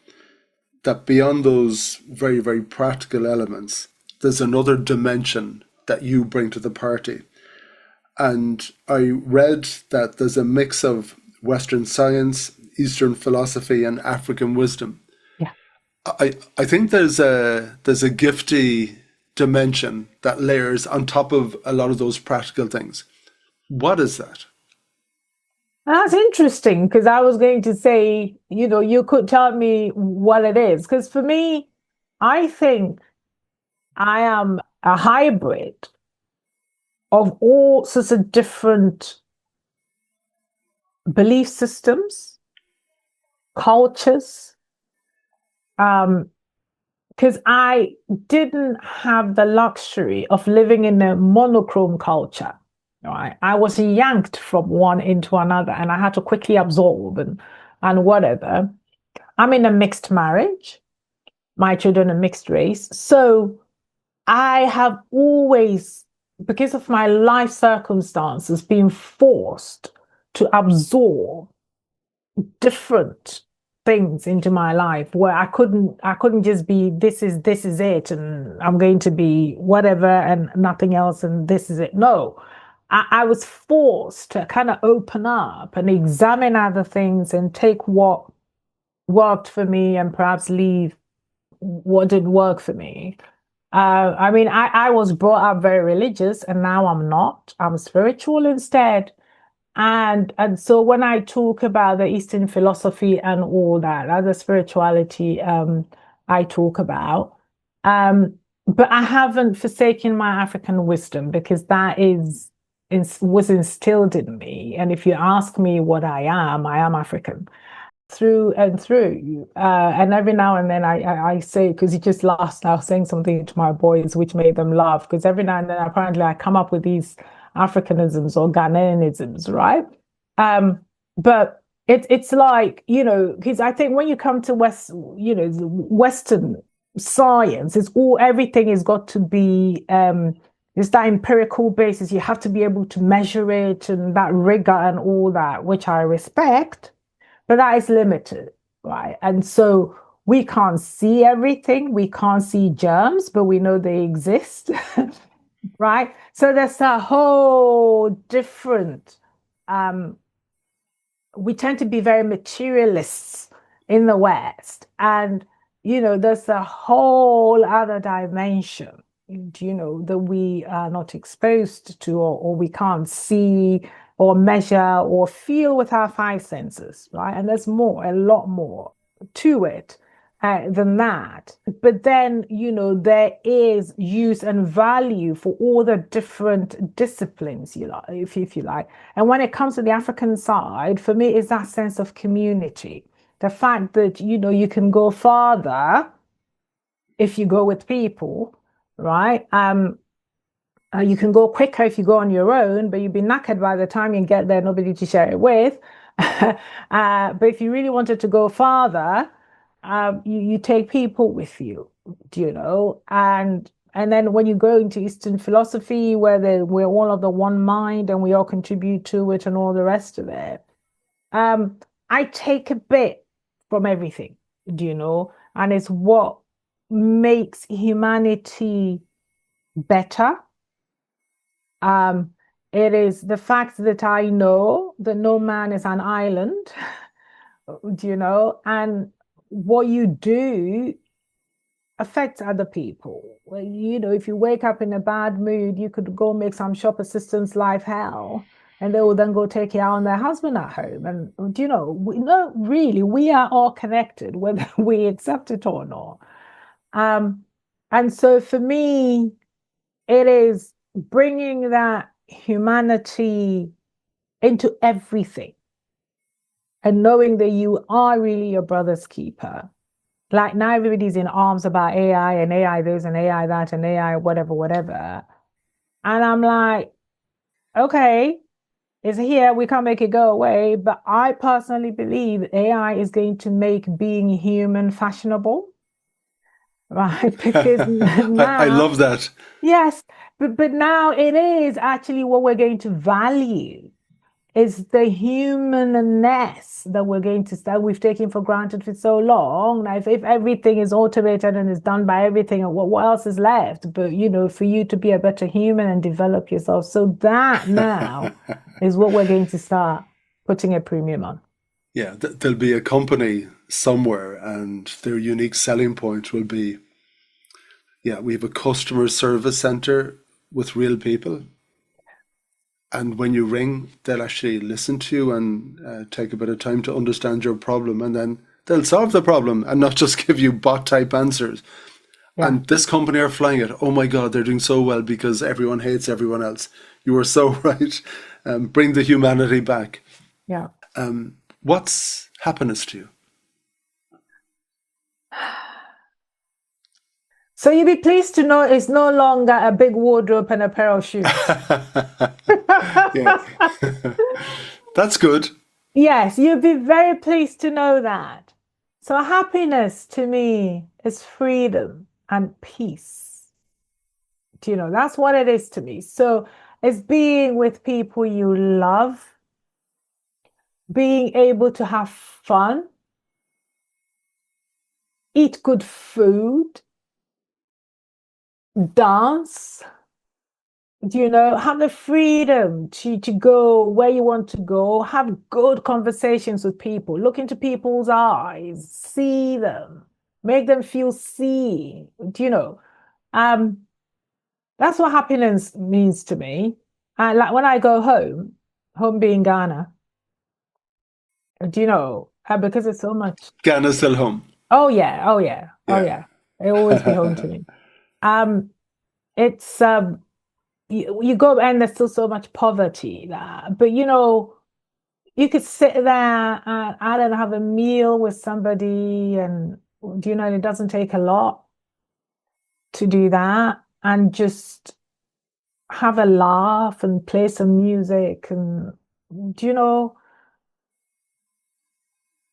that beyond those very, very practical elements, there's another dimension that you bring to the party. And I read that there's a mix of Western science, Eastern philosophy, and African wisdom. Yeah. I think there's a gifty dimension that layers on top of a lot of those practical things. What is that? That's interesting, because I was going to say, you could tell me what it is. Because for me, I think I am a hybrid of all sorts of different belief systems, cultures, because I didn't have the luxury of living in a monochrome culture. Right? I was yanked from one into another, and I had to quickly absorb and whatever. I'm in a mixed marriage. My children are mixed race. So I have always, because of my life circumstances, been forced to absorb different things into my life, where I couldn't just be this is it, and I'm going to be whatever and nothing else, and this is it. No, I was forced to kind of open up and examine other things and take what worked for me and perhaps leave what didn't work for me. I mean, I was brought up very religious, and now I'm not. I'm spiritual instead. And so when I talk about the Eastern philosophy and all that, other spirituality, I talk about, but I haven't forsaken my African wisdom, because that was instilled in me. And if you ask me what I am African through and through. And every now and then I say, because it just last now saying something to my boys which made them laugh, because every now and then apparently I come up with these Africanisms or Ghanaianisms, right? But it's like, because I think when you come to Western science, everything has got to be it's that empirical basis. You have to be able to measure it, and that rigor and all that, which I respect, but that is limited, right? And so we can't see everything. We can't see germs, but we know they exist, right? So there's a whole different, we tend to be very materialists in the West. And, there's a whole other dimension, that we are not exposed to, or we can't see or measure or feel with our five senses, right? And there's a lot more to it than that. But then, there is use and value for all the different disciplines, if you like. And when it comes to the African side, for me, is that sense of community. The fact that, you can go farther if you go with people, right? You can go quicker if you go on your own, but you'll be knackered by the time you get there, nobody to share it with. But if you really wanted to go farther, you take people with you, and then when you go into Eastern philosophy, where we're all of the one mind and we all contribute to it and all the rest of it, I take a bit from everything, and it's what makes humanity better. It is the fact that I know that no man is an island, and what you do affects other people. Well, if you wake up in a bad mood, you could go make some shop assistant's life hell, and they will then go take care on their husband at home. And really, we are all connected, whether we accept it or not. And so for me, it is bringing that humanity into everything and knowing that you are really your brother's keeper. Like now everybody's in arms about AI and AI this and AI that and AI whatever. And I'm like, okay, it's here. We can't make it go away. But I personally believe AI is going to make being human fashionable. Right? Because I now, love that. yes, but now it is actually what we're going to value. Is the humanness that we've taken for granted for so long. Now, if everything is automated and is done by everything, what else is left? But, for you to be a better human and develop yourself. So that now is what we're going to start putting a premium on. Yeah, there'll be a company somewhere, and their unique selling point will be, yeah, we have a customer service center with real people. And when you ring, they'll actually listen to you and take a bit of time to understand your problem, and then they'll solve the problem and not just give you bot type answers. Yeah. And this company are flying it. Oh my God, they're doing so well because everyone hates everyone else. You are so right. Bring the humanity back. Yeah. What's happiness to you? So you'll be pleased to know it's no longer a big wardrobe and a pair of shoes. Yeah. That's good. Yes, you'll be very pleased to know that. So happiness to me is freedom and peace. That's what it is to me. So it's being with people you love, being able to have fun, eat good food, dance, have the freedom to go where you want to go, have good conversations with people, look into people's eyes, see them, make them feel seen. That's what happiness means to me. And like when I go home being Ghana, because it's so much. Ghana's still home. Oh yeah, oh yeah, oh yeah. It always be home to me. It's you go and there's still so much poverty there, but you could sit there and I don't know, have a meal with somebody, and it doesn't take a lot to do that, and just have a laugh and play some music, and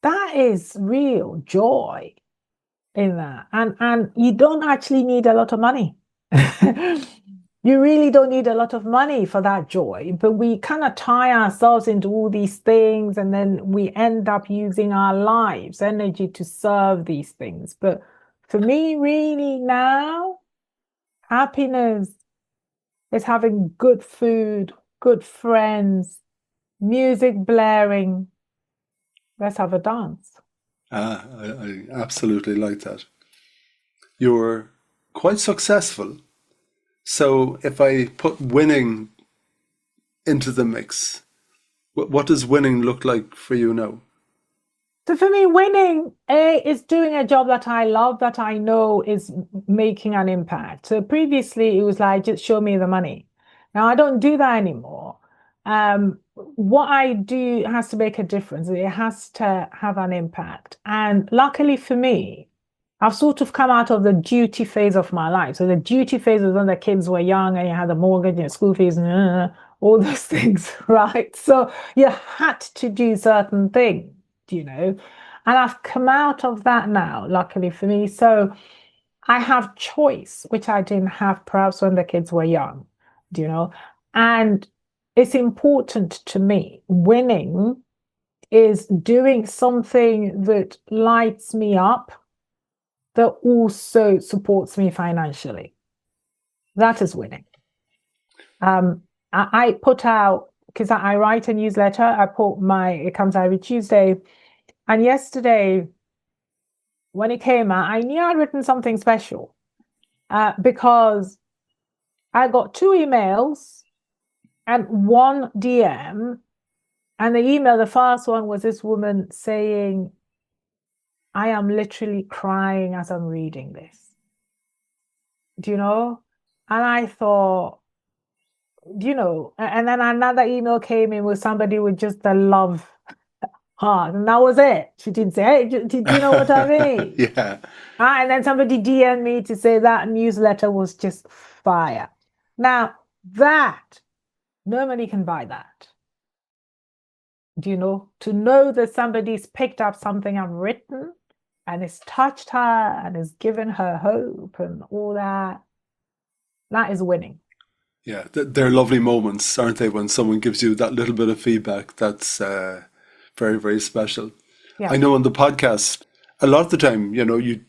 that is real joy in that. And you don't actually need a lot of money. You really don't need a lot of money for that joy, but we kind of tie ourselves into all these things, and then we end up using our lives, energy to serve these things. But for me, really now, happiness is having good food, good friends, music blaring. Let's have a dance. I absolutely like that. You're quite successful. So if I put winning into the mix, what does winning look like for you now? So for me, winning is doing a job that I love, that I know is making an impact. So previously it was like, just show me the money. Now I don't do that anymore. What I do has to make a difference. It has to have an impact. And luckily for me, I've sort of come out of the duty phase of my life. So the duty phase was when the kids were young and you had the mortgage and school fees and all those things, right? So you had to do certain things, and I've come out of that now, luckily for me. So I have choice, which I didn't have perhaps when the kids were young, and it's important to me. Winning is doing something that lights me up, that also supports me financially. That is winning. I put out, because I write a newsletter, it comes out every Tuesday. And yesterday when it came out, I knew I'd written something special because I got 2 emails and 1 DM. And the first one was this woman saying, I am literally crying as I'm reading this. Do you know? And I thought, and then another email came in with somebody with just the love heart, and that was it. She didn't say, hey, do you know what I mean? Yeah. And then somebody DM'd me to say that newsletter was just fire. Now, that, nobody can buy that. Do you know? To know that somebody's picked up something I've written and it's touched her and has given her hope and all that, that is winning. Yeah, they're lovely moments, aren't they, when someone gives you that little bit of feedback that's very, very special. Yeah. I know on the podcast, a lot of the time, you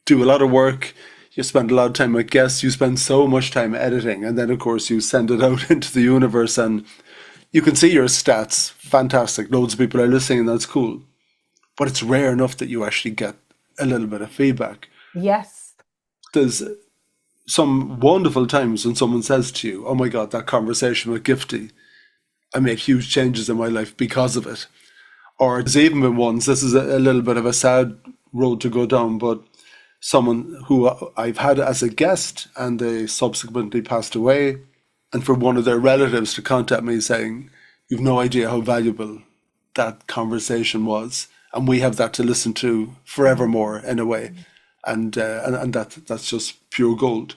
do a lot of work, you spend a lot of time with guests, you spend so much time editing, and then, of course, you send it out into the universe, and you can see your stats, fantastic, loads of people are listening, and that's cool. But it's rare enough that you actually get a little bit of feedback. Yes. There's some wonderful times when someone says to you, oh my God, that conversation with Gifty, I made huge changes in my life because of it. Or there's even been ones, this is a little bit of a sad road to go down, but someone who I've had as a guest and they subsequently passed away, and for one of their relatives to contact me saying, you've no idea how valuable that conversation was. And we have that to listen to forevermore in a way. And that's just pure gold.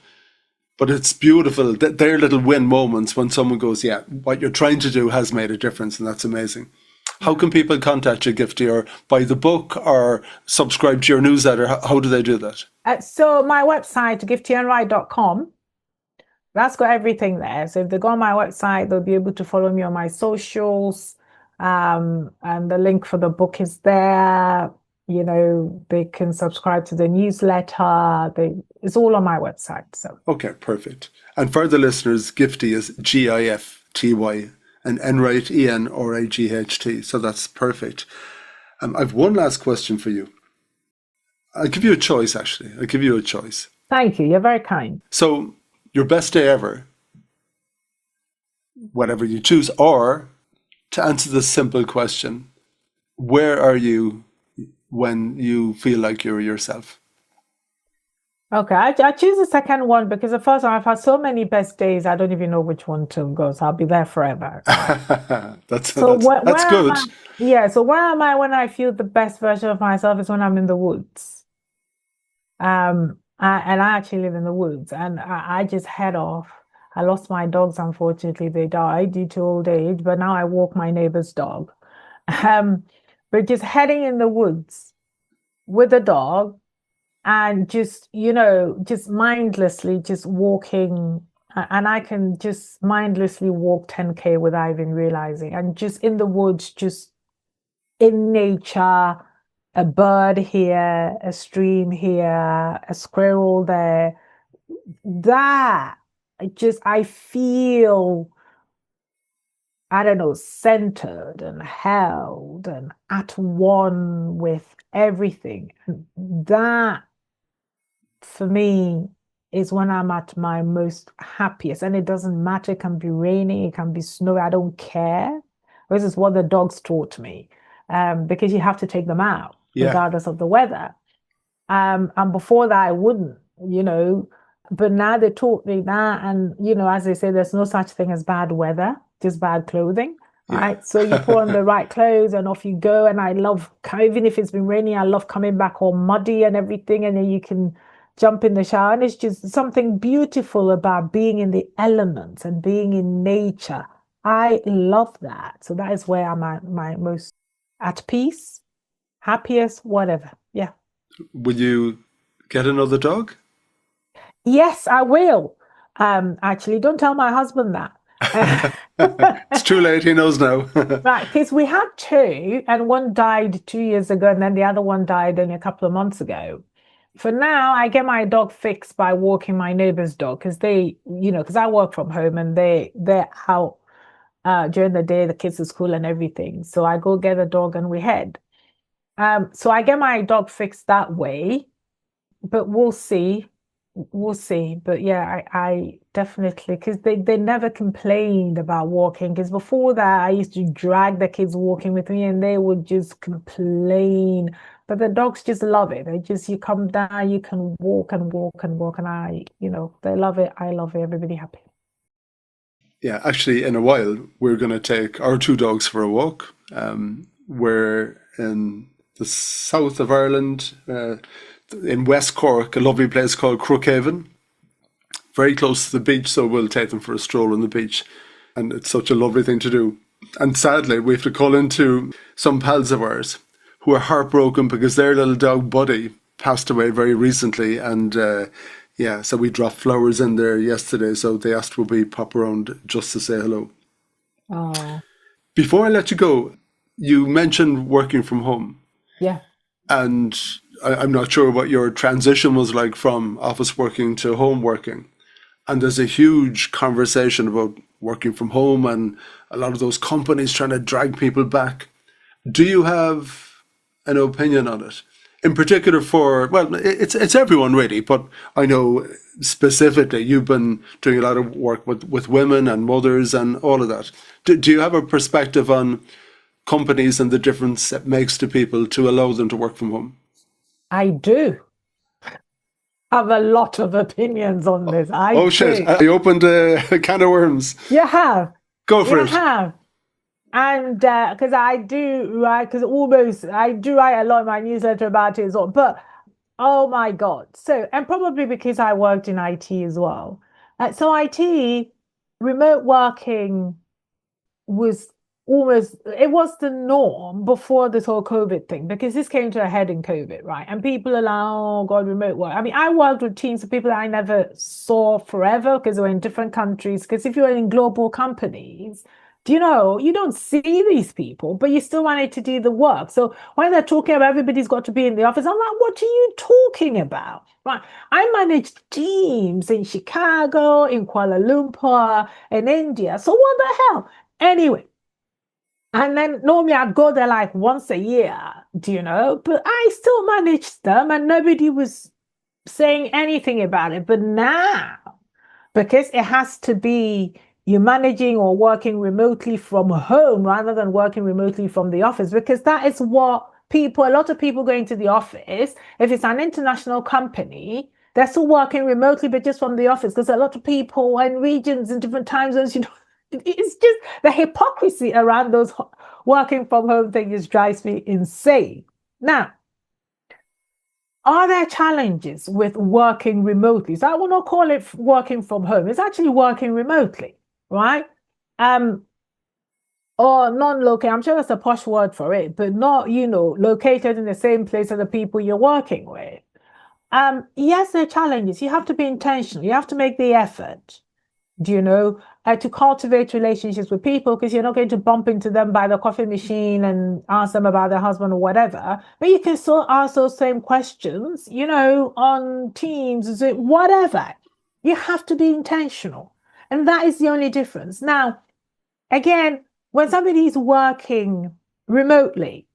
But it's beautiful. They're little win moments when someone goes, yeah, what you're trying to do has made a difference, and that's amazing. How can people contact you, Gifty, or buy the book or subscribe to your newsletter? How do they do that? So my website, giftyenright.com, that's got everything there. So if they go on my website, they'll be able to follow me on my socials. And the link for the book is there. They can subscribe to the newsletter. It's all on my website. So okay, perfect. And for the listeners, Gifty is Gifty and Enright Enright. So that's perfect. I've one last question for you. I'll give you a choice, actually. I'll give you a choice. Thank you. You're very kind. So your best day ever, whatever you choose, or to answer this simple question, where are you when you feel like you're yourself? Okay, I choose the second one because the first one, I've had so many best days, I don't even know which one to go. So I'll be there forever. That's So that's good. So where am I when I feel the best version of myself is when I'm in the woods. And I actually live in the woods, and I just head off. I lost my dogs, unfortunately. They died due to old age, but now I walk my neighbor's dog. But just heading in the woods with the dog and just mindlessly just walking. And I can just mindlessly walk 10K without even realizing. And just in the woods, just in nature, a bird here, a stream here, a squirrel there. That I feel, I don't know, centered and held and at one with everything. And that, for me, is when I'm at my most happiest. And it doesn't matter. It can be raining, it can be snowy. I don't care. This is what the dogs taught me, because you have to take them out, regardless of the weather. And before that, I wouldn't, but now they taught me that. And, as they say, there's no such thing as bad weather, just bad clothing. Right. So you put on the right clothes and off you go. And I love, even if it's been raining, I love coming back all muddy and everything. And then you can jump in the shower. And it's just something beautiful about being in the elements and being in nature. I love that. So that is where I'm at my most at peace, happiest, whatever. Yeah. Will you get another dog? Yes, I will. Actually, don't tell my husband that. It's too late. He knows now. Right, because we had 2, and one died 2 years ago, and then the other one died only a couple of months ago. For now, I get my dog fixed by walking my neighbor's dog because because I work from home and they're out during the day, the kids are school and everything. So I go get a dog and we head. So I get my dog fixed that way, but we'll see. We'll see. But yeah, I definitely, because they never complained about walking. Because before that, I used to drag the kids walking with me and they would just complain. But the dogs just love it. They just, you come down, you can walk and walk and walk. And they love it. I love it. Everybody happy. Yeah, actually, in a while, we're going to take our two dogs for a walk. We're in the south of Ireland, in West Cork, a lovely place called Crookhaven, very close to the beach, so we'll take them for a stroll on the beach. And it's such a lovely thing to do. And sadly, we have to call into some pals of ours who are heartbroken because their little dog Buddy passed away very recently. And yeah, so we dropped flowers in there yesterday, so they asked would we pop around just to say hello. Oh, Before I let you go, you mentioned working from home. yeah. And I'm not sure what your transition was like from office working to home working. And there's a huge conversation about working from home and a lot of those companies trying to drag people back. Do you have an opinion on it? In particular well, it's everyone really, but I know specifically you've been doing a lot of work with women and mothers and all of that. Do you have a perspective on companies and the difference it makes to people to allow them to work from home? I do have a lot of opinions on this. Oh shit, I opened a can of worms. You have. Go for it. You have. And because I do, right, because I do write a lot in my newsletter about it as well. But oh my God. So, and probably because I worked in IT as well. So IT, remote working was it was the norm before this whole COVID thing, because this came to a head in COVID, right? And people are like, oh God, remote work. I mean, I worked with teams of people that I never saw forever because they were in different countries. Because if you're in global companies, you don't see these people, but you still wanted to do the work. So when they're talking about everybody's got to be in the office, I'm like, what are you talking about? Right. I managed teams in Chicago, in Kuala Lumpur, in India. So what the hell? Anyway. And then normally I'd go there like once a year, but I still managed them and nobody was saying anything about it. But now, because it has to be you managing or working remotely from home rather than working remotely from the office, because that is what a lot of people going to the office, if it's an international company, they're still working remotely, but just from the office, because a lot of people in regions in different time zones, it's just the hypocrisy around those working from home things drives me insane. Now, are there challenges with working remotely? So I will not call it working from home. It's actually working remotely, right? Or non-local. I'm sure that's a posh word for it, but not, located in the same place as the people you're working with. Yes, there are challenges. You have to be intentional. You have to make the effort. To cultivate relationships with people, because you're not going to bump into them by the coffee machine and ask them about their husband or whatever. But you can still ask those same questions, on Teams, whatever. You have to be intentional. And that is the only difference. Now, again, when somebody is working remotely,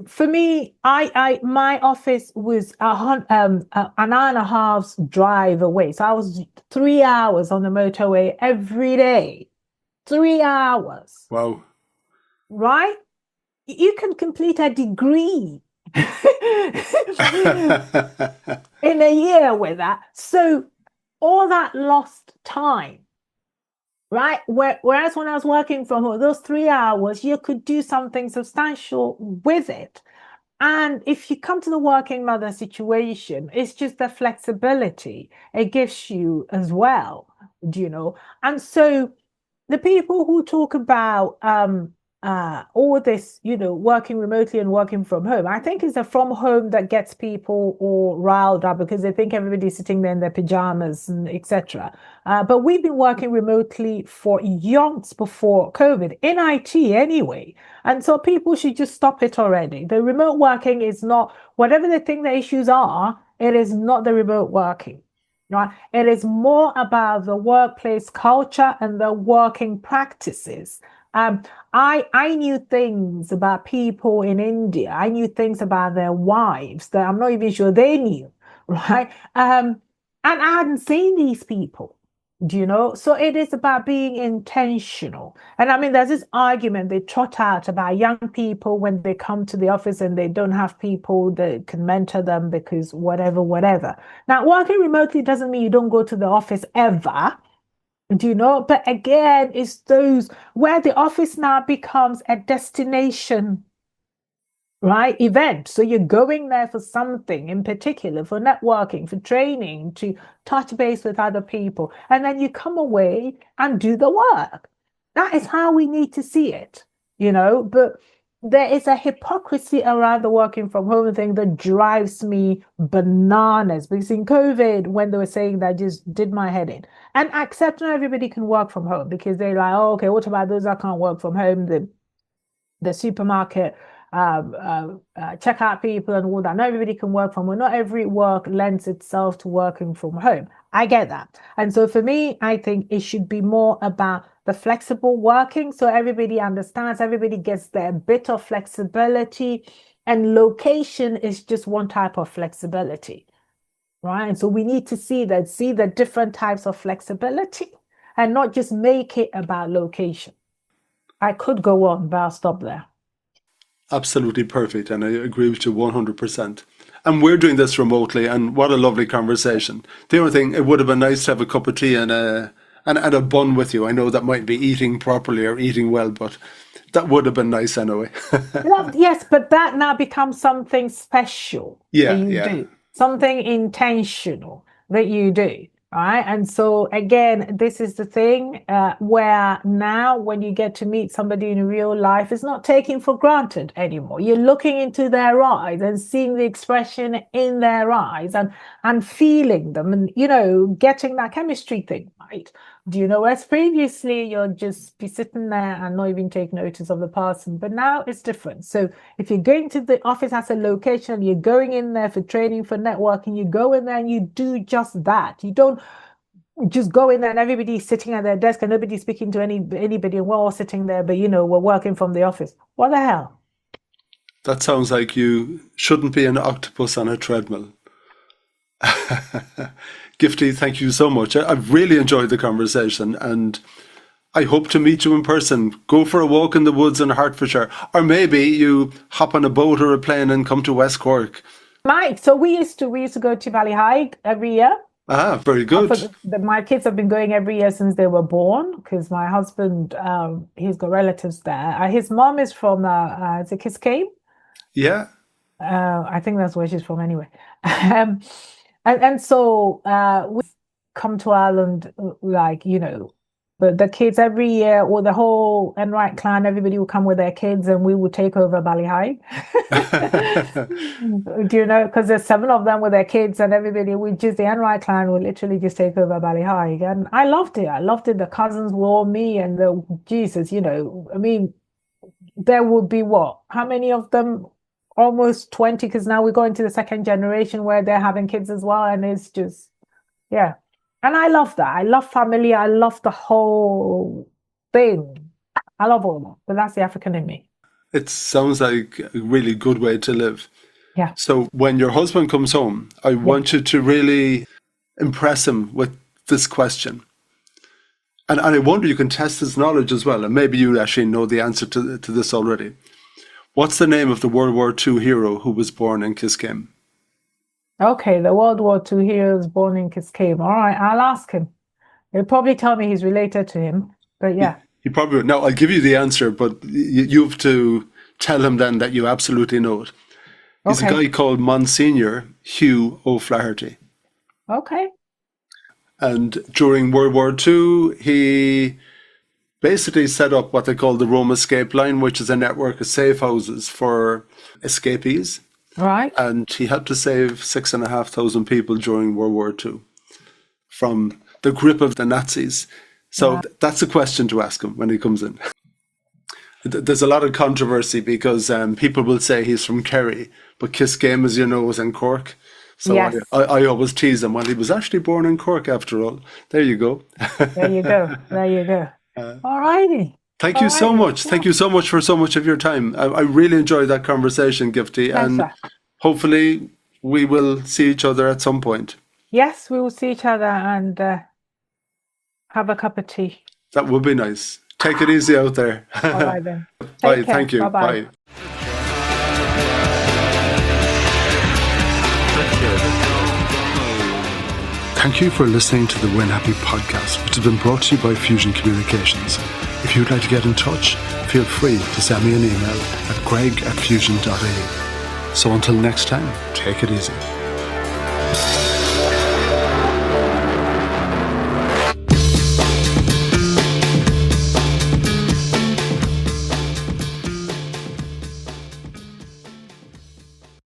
for me, my office was an hour and a half's drive away. So I was 3 hours on the motorway every day. 3 hours. Wow. Right? You can complete a degree in a year with that. So all that lost time. Right. Whereas when I was working from home, those 3 hours, you could do something substantial with it. And if you come to the working mother situation, it's just the flexibility it gives you as well, And so the people who talk about all this, working remotely and working from home, I think it's the from home that gets people all riled up because they think everybody's sitting there in their pajamas and etc. But we've been working remotely for yonks before COVID, in IT anyway. And so people should just stop it already. The remote working is not, whatever they think the issues are, it is not the remote working. Right? It is more about the workplace culture and the working practices. I knew things about people in India. I knew things about their wives that I'm not even sure they knew, right? And I hadn't seen these people. Do you know? So it is about being intentional. And I mean, there's this argument they trot out about young people when they come to the office and they don't have people that can mentor them because whatever, whatever. Now, working remotely doesn't mean you don't go to the office ever. Do you know? But again, it's those where the office now becomes a destination, right? Event. So you're going there for something in particular, for networking, for training, to touch base with other people. And then you come away and do the work. That is how we need to see it, you know? But there is a hypocrisy around the working from home thing that drives me bananas. Because in COVID, when they were saying that, just did my head in. And accept not everybody can work from home because they're like, oh, okay, what about those that can't work from home? The supermarket checkout people and all that. Not everybody can work from home. Not every work lends itself to working from home. I get that. And so for me, I think it should be more about the flexible working so everybody understands, everybody gets their bit of flexibility, and location is just one type of flexibility, right? And so we need to see the different types of flexibility and not just make it about location. I could go on, but I'll stop there. Absolutely perfect. And I agree with you 100%. And we're doing this remotely, and what a lovely conversation. The only thing, it would have been nice to have a cup of tea and a bun with you. I know that might be eating properly or eating well, but that would have been nice anyway. Yes, but that now becomes something special that you do, something intentional that you do. Right. And so again, this is the thing where now when you get to meet somebody in real life, it's not taken for granted anymore. You're looking into their eyes and seeing the expression in their eyes and feeling them and, you know, getting that chemistry thing right. Do you know, whereas previously you'll just be sitting there and not even take notice of the person, but now it's different. So if you're going to the office as a location, you're going in there for training, for networking, you go in there and you do just that. You don't just go in there and everybody's sitting at their desk and nobody's speaking to anybody and we're all sitting there, but you know, we're working from the office. What the hell? That sounds like you shouldn't be an octopus on a treadmill. Gifty, thank you so much. I've really enjoyed the conversation and I hope to meet you in person. Go for a walk in the woods in Hertfordshire, or maybe you hop on a boat or a plane and come to West Cork. Mike, so we used to go to Ballyhigh every year. Ah, very good. My kids have been going every year since they were born because my husband, he's got relatives there. His mom is from is it Kiskane? Yeah. I think that's where she's from anyway. And so we come to Ireland, like, you know, the kids every year, or the whole Enright clan, everybody will come with their kids and we will take over Ballyhigh. Do you know? Because there's 7 of them with their kids and everybody, the Enright clan will literally just take over Ballyhigh. And I loved it. The cousins were all me and Jesus, you know, I mean, there would be what? How many of them? Almost 20, because now we're going to the second generation where they're having kids as well. And it's just, yeah. And I love that. I love family. I love the whole thing. I love all that. But that's the African in me. It sounds like a really good way to live. Yeah. So when your husband comes home, I want you to really impress him with this question. And I wonder, you can test his knowledge as well. And maybe you actually know the answer to this already. What's the name of the World War II hero who was born in Kiskane? Okay, the World War II hero was born in Kiskane. All right, I'll ask him. He'll probably tell me he's related to him, but yeah. He probably would. Now, I'll give you the answer, but you have to tell him then that you absolutely know it. He's a guy called Monsignor Hugh O'Flaherty. Okay. And during World War II, he basically set up what they call the Rome Escape Line, which is a network of safe houses for escapees. Right. And he helped to save 6,500 people during World War II from the grip of the Nazis. So that's a question to ask him when he comes in. There's a lot of controversy because people will say he's from Kerry, but Kiskane, as you know, was in Cork. So yes. I always tease him, well, he was actually born in Cork after all. There you go. There you go. All righty. Thank All you so right. much. Yeah. Thank you so much for so much of your time. I really enjoyed that conversation, Gifty, and Pleasure. hopefully we will see each other at some point. Yes, we will see each other and have a cup of tea. That would be nice. Take it easy out there. All right then. Bye. Take care. Thank you. Bye-bye. Bye. Thank you for listening to the Win Happy podcast, which has been brought to you by Fusion Communications. If you'd like to get in touch, feel free to send me an email at greg@fusion.ie. So until next time, take it easy.